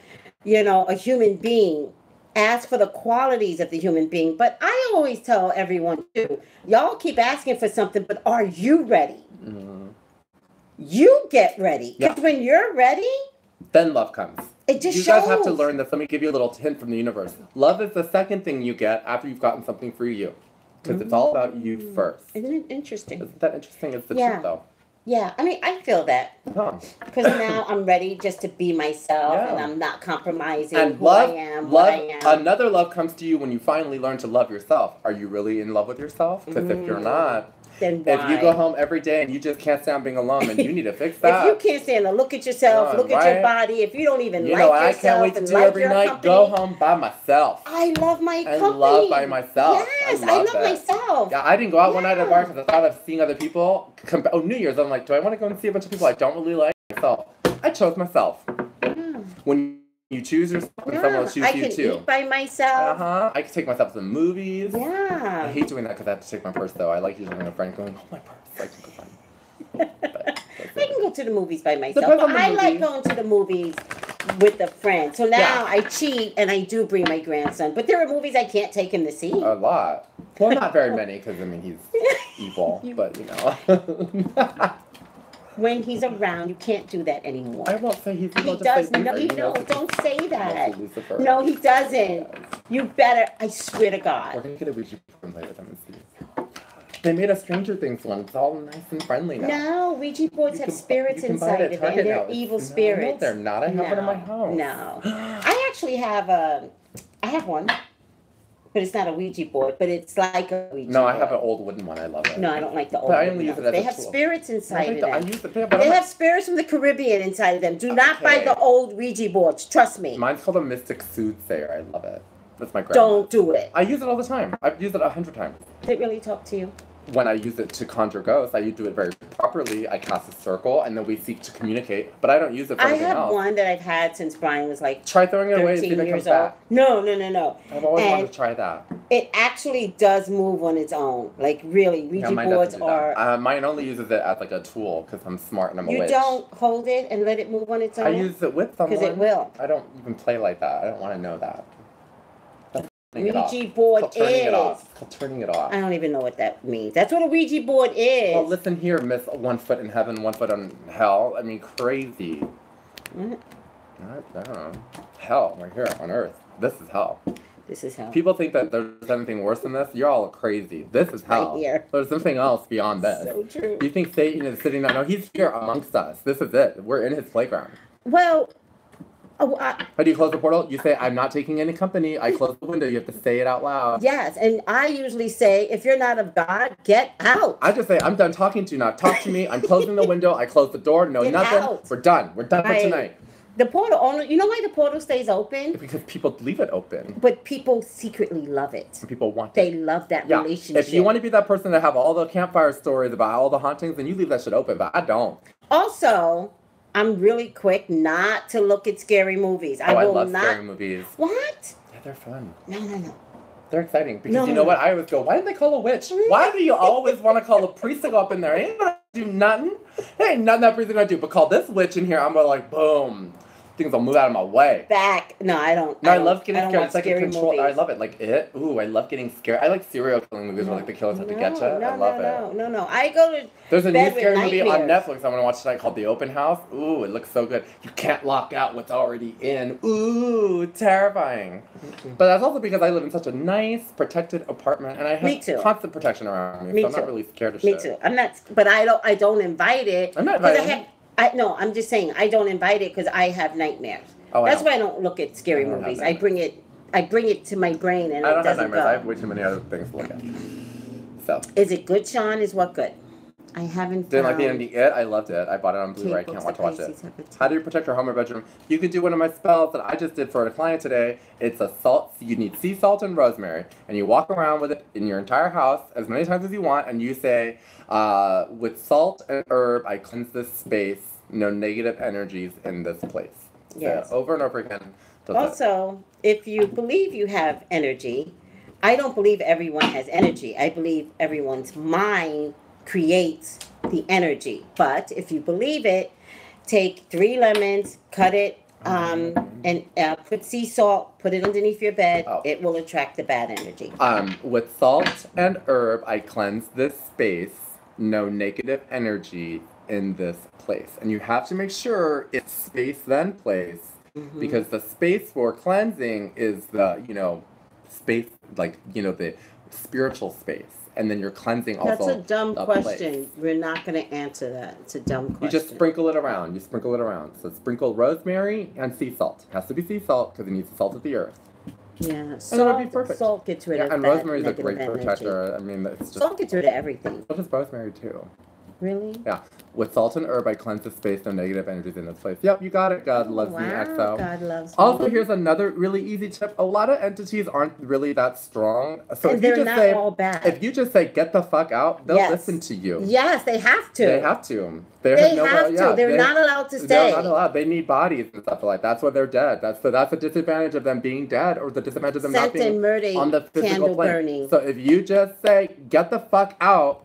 a human being. Ask for the qualities of the human being. But I always tell everyone, too, y'all keep asking for something, but are you ready? You get ready. Because when you're ready, then love comes. It just shows. You guys have to learn this. Let me give you a little hint from the universe. Love is the second thing you get after you've gotten something for you. Because it's all about you first. Isn't it interesting? Isn't that interesting? It's the truth, though. Yeah, I mean, I feel that. Because now I'm ready just to be myself, and I'm not compromising and who I am, what I am. Another love comes to you when you finally learn to love yourself. Are you really in love with yourself? Because if you're not, then why? If you go home every day and you just can't stand being alone, and you need to fix that. If you can't stand to look at yourself, look at your body, if you don't even like yourself, I can't wait to do every night. company, go home by myself. I love my company. I love by myself. Yes, I love myself. Yeah, I didn't go out one night at a bar because I thought of seeing other people. New Year's, I'm like, do I want to go and see a bunch of people I don't really like myself? I chose myself. When you choose yourself, and someone else chooses you too. I can eat by myself. I can take myself to the movies. Yeah. I hate doing that because I have to take my purse though. I like usually having a friend going, oh, my purse. I can go find it. I can go to the movies by myself. But I like going to the movies with a friend. So now I cheat and I do bring my grandson. But there are movies I can't take him to see. A lot. Well, not very many because, I mean, he's evil. But, you know. When he's around, you can't do that anymore. I won't say he's evil. He does. No, don't say that. No, he doesn't. You better. I swear to God. We're going to get a Ouija board and play with them and see. They made a Stranger Things one. It's all nice and friendly now. No, Ouija boards have spirits inside of it, and they're evil spirits. No, they're not. I have one in my house. No. I actually have I have one. But it's not a Ouija board, but it's like a Ouija board. No, I have an old wooden one. I love it. No, I don't like the old one. I only use it as They a have tool. spirits inside of them. I use it. They have spirits from the Caribbean inside of them. Do not buy the old Ouija boards. Trust me. Mine's called a Mystic Soothsayer. I love it. That's my grandma. Don't do it. I use it all the time. I've used it 100 times. Did it really talk to you? When I use it to conjure ghosts, I do it very properly. I cast a circle, and then we seek to communicate. But I don't use it for anything else. I have one that I've had since Brian was like try throwing it away and see if it comes back. No. I've always wanted to try that. It actually does move on its own. Like, really, Ouija boards are... mine only uses it as like a tool because I'm smart and I'm a witch. You don't hold it and let it move on its own? I use it with someone. Because it will. I don't even play like that. I don't want to know that. Ouija board is. It's called turning it off. I don't even know what that means. That's what a Ouija board is. Well, listen here, Miss 1 foot in heaven, 1 foot on hell. I mean, crazy. What? I don't know. Hell, right here on earth. This is hell. This is hell. People think that there's anything worse than this. You're all crazy. This is hell. Right here. There's something else beyond this. So true. You think Satan is sitting there? No, he's here amongst us. This is it. We're in his playground. Well... How do you close the portal? You say, I'm not taking any company. I close the window. You have to say it out loud. Yes, and I usually say, if you're not of God, get out. I just say, I'm done talking to you now. Talk to me. I'm closing the window. I close the door. No, nothing. Out. We're done. We're done for tonight. The portal only, you know why the portal stays open? Because people leave it open. But people secretly love it. And people want it. They love that relationship. If you want to be that person that have all the campfire stories about all the hauntings, then you leave that shit open, but I don't. Also... I'm really quick not to look at scary movies. I love scary movies. What? Yeah, they're fun. No. They're exciting because you know what? I always go, why did they call a witch? Why do you always want to call a priest to go up in there? Ain't gonna do nothing. Ain't nothing that priest is gonna do. But call this witch in here, I'm gonna like, boom. Things will move out of my way. Back. No, I don't. No, I love getting scared. It's like a control. Movies. I love it. Like it. Ooh, I love getting scared. I like serial killing movies where like the killers have to get you. I love it. No. I go to. There's a new scary movie on Netflix I want to watch tonight called The Open House. Ooh, it looks so good. You can't lock out what's already in. Ooh, terrifying. But that's also because I live in such a nice, protected apartment, and I have constant protection around me. So I'm not really scared of shit. Me too. I'm not. But I don't invite it. I'm not inviting. I'm just saying I don't invite it because I have nightmares. That's why I don't look at scary movies. I bring it to my brain and it doesn't go. I don't have nightmares. I have way too many other things to look at. So. Is it good, Sean? Is what good? I haven't. Didn't like the ending. I loved it. I bought it on Blu-ray. I can't wait to watch it. How do you protect your home or bedroom? You could do one of my spells that I just did for a client today. It's a salt. You need sea salt and rosemary, and you walk around with it in your entire house as many times as you want, and you say, "With salt and herb, I cleanse this space. No negative energies in this place." Yes. So over and over again. Also, if you believe you have energy, I don't believe everyone has energy. I believe everyone's mind creates the energy. But if you believe it, take 3 lemons, cut it, and put sea salt, put it underneath your bed. Oh. It will attract the bad energy. With salt and herb, I cleanse this space. No negative energy in this place. And you have to make sure it's space then place. Mm-hmm. Because the space for cleansing is the, space, the spiritual space. and then you're cleansing also. That's a dumb question. We're not going to answer that. It's a dumb question. You just sprinkle it around. You sprinkle it around. So sprinkle rosemary and sea salt. It has to be sea salt because it needs to salt of the earth. Yeah, salt gets rid of and that rosemary is a great energy. protector. I mean, it's just... Salt gets rid of everything. So does rosemary, too. Really? Yeah. With salt and herb, I cleanse the space, no negative energies in this place. Yep, you got it. God loves me, XO. God loves me. Also, here's another really easy tip. A lot of entities aren't really that strong. So and if you they're just not say, all bad. If you just say, get the fuck out, they'll listen to you. Yes, they have to. They have to. They have to. They're not allowed to stay. They're not allowed. They need bodies and stuff like that. That's why they're dead. That's the disadvantage of them being dead, or the disadvantage of them not being on the physical plane. Burning. So if you just say, get the fuck out,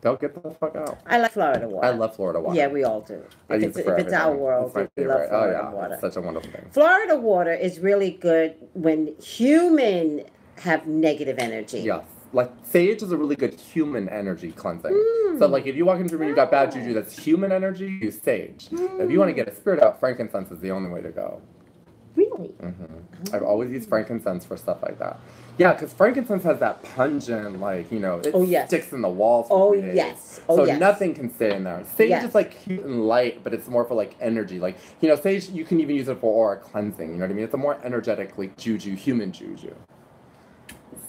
they'll get the fuck out. I like Florida water. I love Florida water. Yeah, we all do. If it's our world, we love Florida water. It's such a wonderful thing. Florida water is really good when humans have negative energy. Yes. Like, sage is a really good human energy cleansing. So, like, if you walk into a room and you've got bad juju, that's human energy, use sage. If you want to get a spirit out, frankincense is the only way to go. Really? I've always used frankincense for stuff like that. Yeah, because frankincense has that pungent, like, you know, it sticks in the walls. So nothing can stay in there. Sage is, like, cute and light, but it's more for, like, energy. Like, you know, sage, you can even use it for aura cleansing. You know what I mean? It's a more energetic, like, juju, human juju.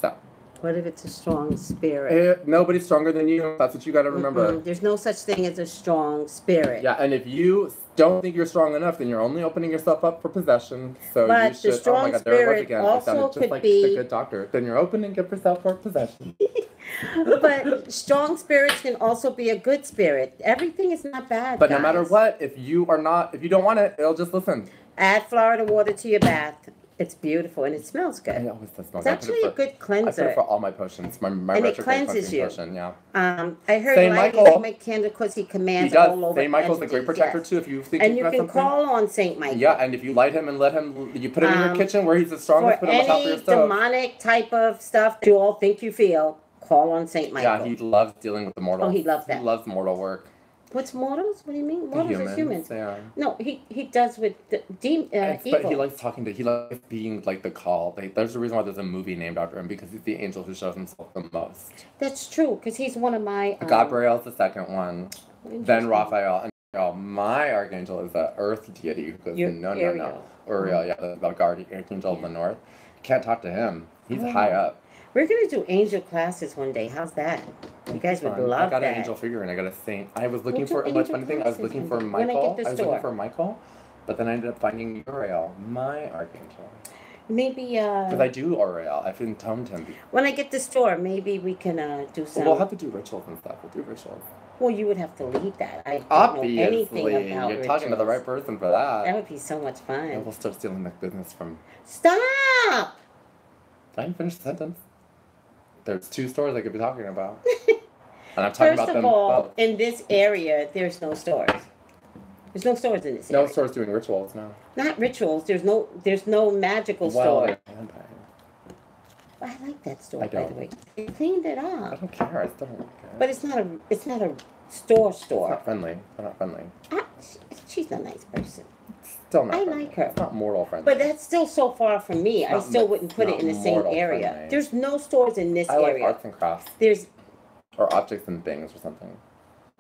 So. What if it's a strong spirit? Nobody's stronger than you. That's what you got to remember. There's no such thing as a strong spirit. Yeah, and if you don't think you're strong enough, then you're only opening yourself up for possession. So but you should. The strong spirit also just like a good doctor. Then you're opening yourself for possession. But strong spirits can also be a good spirit. Everything is not bad. But no matter what, if you don't want it, it'll just listen. Add Florida water to your bath. It's beautiful and it smells good. It always does smell good. It's actually a good cleanser. I put it for all my potions. My and it cleanses you. Potion, yeah. I heard Michael make candle because he commands all over. Saint Michael's a great protector too. If you think and you can call on Saint Michael. Yeah, and if you light him and let him, you put him in your kitchen where he's the strongest. Put him on top of your stove. For any demonic type of stuff you all think you feel, call on Saint Michael. Yeah, he loves dealing with the mortals. Oh, he loves that. He loves mortal work. What's mortals? What do you mean? Mortals is humans. Yeah. No, he does with the evil. But he likes he likes being like the call. There's a reason why there's a movie named after him, because he's the angel who shows himself the most. That's true, because he's one of my... Gabriel's the second one. Then Raphael. And my archangel is the earth deity who goes, no. Uriel, yeah, the guardian archangel of the north. Can't talk to him. He's high up. We're going to do angel classes one day. How's that? You guys would love that. I got an angel figure and I got a saint. I was looking for, funny thing, I was looking for Michael, but then I ended up finding Uriel, my archangel. Maybe, because I do Uriel. I've entombed him before. When I get the store, maybe we can do some... We'll have to do rituals and stuff. We'll do rituals. Well, you would have to lead that. I don't know anything about you're rituals. Talking to the right person for that. That would be so much fun. And we'll start stealing the business from... Stop! I didn't finish the sentence. There's 2 stores I could be talking about. And I'm talking about them both. First of all, in this area, there's no stores. There's no stores in this area. No stores doing rituals, no. Not rituals. There's no magical store. I like that store, by the way. They cleaned it up. I don't care. I still don't care. But it's not a store. It's not friendly. They're not friendly. She's a nice person. Still not friendly. Like her. It's not mortal friendly. But that's still so far from me. I still wouldn't put it in the same area. Friendly. There's no stores in this area. I like arts and crafts. Or objects and things or something.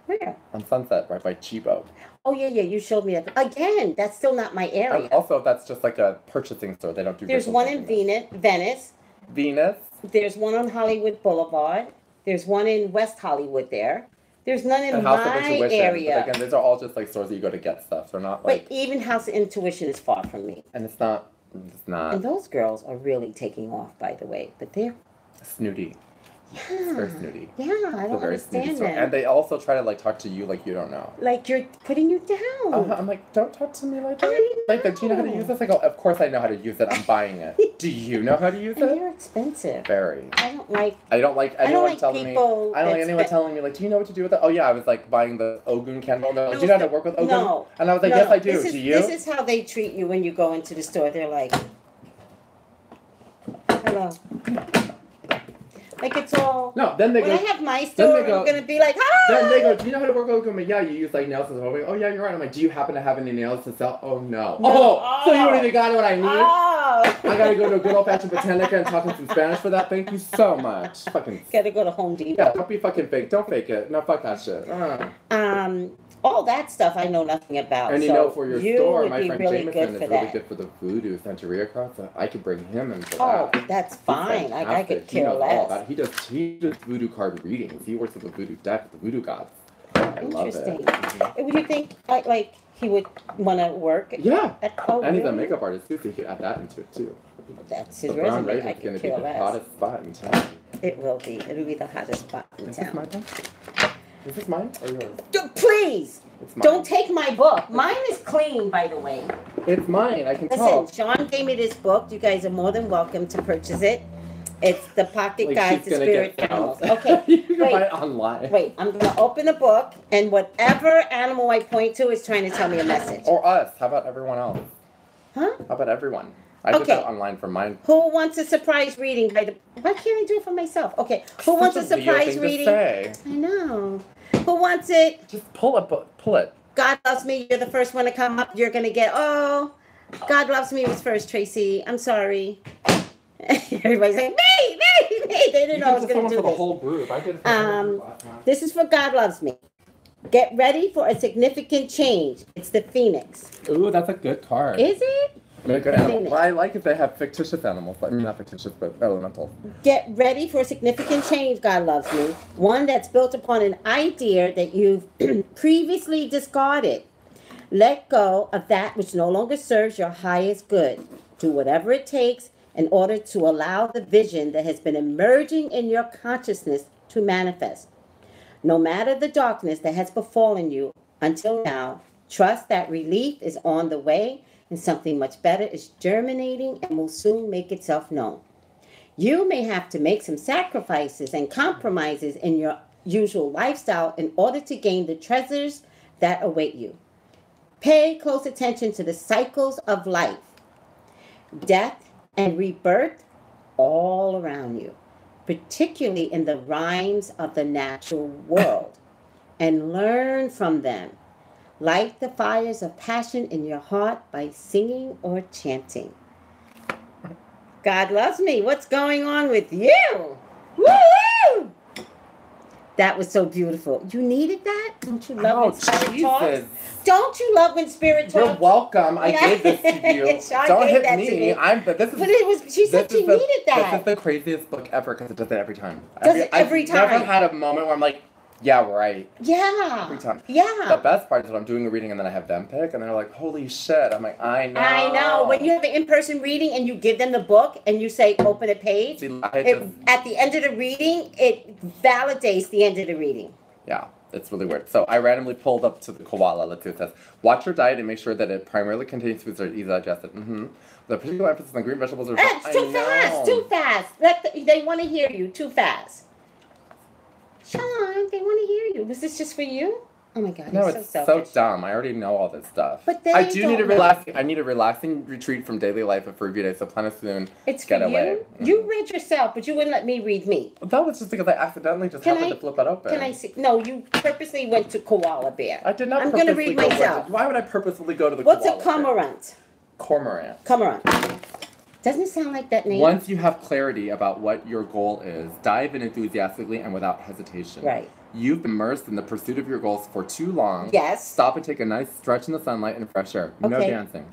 Where? On Sunset, right by Chibo. Oh, yeah, you showed me that. Again, that's still not my area. And also, that's just like a purchasing store. They don't do There's one in Venice. Venus? There's one on Hollywood Boulevard. There's one in West Hollywood there. There's none in my area. But again, these are all just like stores that you go to get stuff. They're not like... But even House of Intuition is far from me. And it's not... And those girls are really taking off, by the way. But they're... snooty. Yeah. It's very snooty. Yeah, I don't understand that. And they also try to like talk to you like you don't know. Like you're putting you down. I'm like, don't talk to me like that. Like, do you know how to use this? I go, of course I know how to use it. I'm buying it. Do you know how to use it? They're expensive. Very. I don't like anyone telling me like, do you know what to do with it? Oh yeah, I was like buying the Ogun candle. Like, do you know how to work with Ogun? No. And I was like, yes, I do. Do you? This is how they treat you when you go into the store. They're like, hello. Like it's all. No, then they when go. I have my store, I'm gonna be like, Then they go, do you know how to work on? Yeah, you use like nails and stuff. Oh yeah, you're right. I'm like, do you happen to have any nails to sell? Oh no. So you don't even got what I need? I gotta go to a good old fashioned botanica and talk in some Spanish for that. Thank you so much. Fucking. Gotta go to Home Depot. Yeah, don't be fucking fake. Don't fake it. No, fuck that shit. All that stuff I know nothing about. And you know, for your store, my friend really Jameson is really good for the voodoo Santeria cards. So I could bring him in for that. Oh, that's fine. I could care less. He does voodoo card readings. He works with the voodoo deck, the voodoo gods. I love it. Would you think like he would want to work? Yeah. And he's a makeup artist too, so he could add that into it too. That's his Brown resume. Raven's going to be the hottest spot in town. It will be. It'll be the hottest spot in town. Is this my pen? Is this mine or yours? Please! Don't take my book. Mine is clean, by the way. It's mine. I can tell. Listen, Sean gave me this book. You guys are more than welcome to purchase it. It's The Pocket Guide to Spirit Animals. Okay. You can buy it online. Wait, I'm going to open the book, and whatever animal I point to is trying to tell me a message. Or us. How about everyone else? Huh? How about everyone? I did that online for mine. Who wants a surprise reading? Why can't I do it for myself? Okay. Who wants a surprise reading? I know. Who wants it? Just pull it. God Loves Me. You're the first one to come up. You're going to get, God Loves Me was first, Tracy. I'm sorry. Everybody's like, me. They didn't know I was going to do this. The whole group. I did this is for God Loves Me. Get ready for a significant change. It's the Phoenix. Ooh, that's a good card. Is it? Well, I like if they have fictitious animals. I mean, not fictitious, but elemental. Get ready for a significant change, God Loves Me. One that's built upon an idea that you've previously discarded. Let go of that which no longer serves your highest good. Do whatever it takes in order to allow the vision that has been emerging in your consciousness to manifest. No matter the darkness that has befallen you until now, trust that relief is on the way and something much better is germinating and will soon make itself known. You may have to make some sacrifices and compromises in your usual lifestyle in order to gain the treasures that await you. Pay close attention to the cycles of life, death, and rebirth all around you, particularly in the rhymes of the natural world, and learn from them. Light the fires of passion in your heart by singing or chanting. God Loves Me. What's going on with you? Woo! That was so beautiful. You needed that? Don't you love when Spirit talks? Don't you love when Spirit talks? You're welcome. I gave this to you. Don't hit me. She said she needed that. This is the craziest book ever because it does it every time. Every time. I've never had a moment where I'm like, yeah, right. Yeah. Every time. Yeah. The best part is when I'm doing a reading and then I have them pick and they're like, holy shit. I'm like, I know. I know. When you have an in-person reading and you give them the book and you say, open a page, at the end of the reading, it validates the end of the reading. Yeah. It's really weird. So I randomly pulled up to the koala. Let's see what it says. Watch your diet and make sure that it primarily contains foods that are easy digested. The particular emphasis on green vegetables are... Too fast. They want to hear you. Too fast. Sean, they want to hear you. Was this just for you? Oh my God, no, it's so dumb. I already know all this stuff. But I need a relaxing retreat from daily life for a few days, so plan it soon. It's for you? You read yourself, but you wouldn't let me read me. That was just because I accidentally happened to flip it open. Can I see? No, you purposely went to koala bear. I did not. I'm going to read myself. Why would I purposely go to the koala bear? What's a cormorant? Cormorant. Doesn't it sound like that name? Once you have clarity about what your goal is, dive in enthusiastically and without hesitation. Right. You've been immersed in the pursuit of your goals for too long. Yes. Stop and take a nice stretch in the sunlight and fresh air. Okay. No dancing.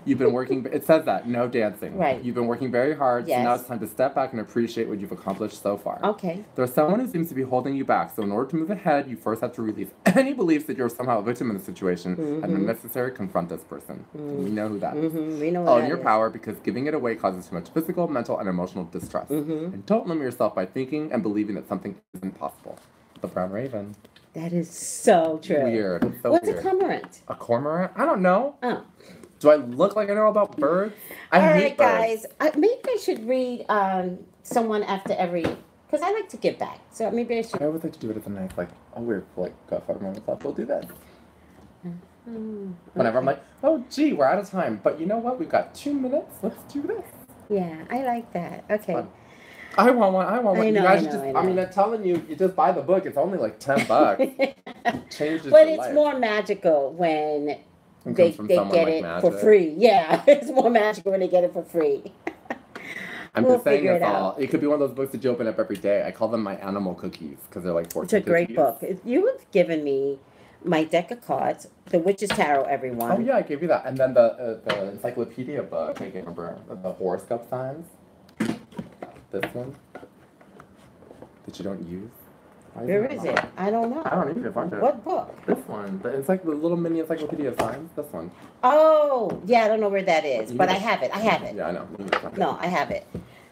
You've been working, it says that, no dancing. Right. You've been working very hard, yes. So now it's time to step back and appreciate what you've accomplished so far. Okay. There's someone who seems to be holding you back, so in order to move ahead, you first have to release any beliefs that you're somehow a victim in the situation, and when necessary, confront this person. We know who that is. We know Own your power, because giving it away causes too much physical, mental, and emotional distress. And don't limit yourself by thinking and believing that something isn't possible. The Brown Raven. That is so true. Weird. So What's weird. A cormorant? A cormorant? I don't know. Oh. Do I look like I know about birds? I hate birds. Guys. Maybe I should read someone after every... Because I like to give back. So maybe I should... I always like to do it as a nice, we're got 5 moments left. We'll do that. Whenever I'm like, oh, gee, we're out of time. But you know what? We've got 2 minutes. Let's do this. Yeah, I like that. Okay. I want one. I want one. I know, you guys I know, just, I know. I mean, they're telling you, you just buy the book. It's only like $10. Changes But your it's life. more magical when It they comes from get someone like it Magic. for free. Yeah, it's more magical when they get it for free. I'm We'll just saying figure it's it all. out. It could be one of those books that you open up every day. I call them my animal cookies because they're like 14 It's a great cookies. book. You have given me my deck of cards, The Witch's Tarot, everyone. Oh yeah, I gave you that, and then the encyclopedia book. I gave remember the horoscope signs. This one that you don't use. Where is it? I don't know. I don't need to find it. What book? This one. It's like the little mini encyclopedia signs. This one. Oh, yeah, I don't know where that is, but I have it. I have it. Yeah, I know. No, I have it.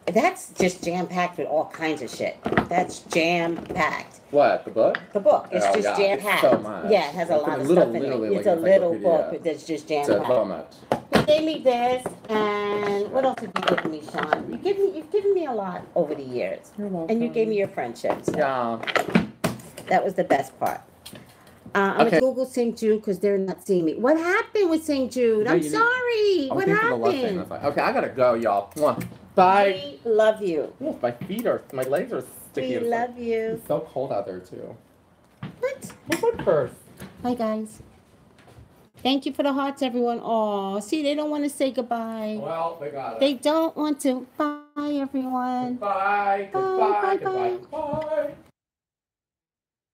That's just jam-packed with all kinds of shit. That's jam-packed. What, the book? The book. It's just yeah, jam-packed. so much. Yeah, it has a lot of stuff in it. It's a little book that's just jam-packed. So much. You gave me this, and what else have you given me, Sean? You've given me a lot over the years. You're welcome. And you gave me your friendships. Yeah. That was the best part. I'm going to Google St. Jude because they're not seeing me. What happened with St. Jude? I'm sorry. What happened? Okay, I got to go, y'all. Bye. We love you. Oh, my legs are sticky. We love you. It's so cold out there, too. What? What's my purse? Bye, guys. Thank you for the hearts, everyone. Oh, see, they don't want to say goodbye. Well, they got it. They don't want to. Bye, everyone. Goodbye. Goodbye. Bye, Goodbye. bye, Goodbye.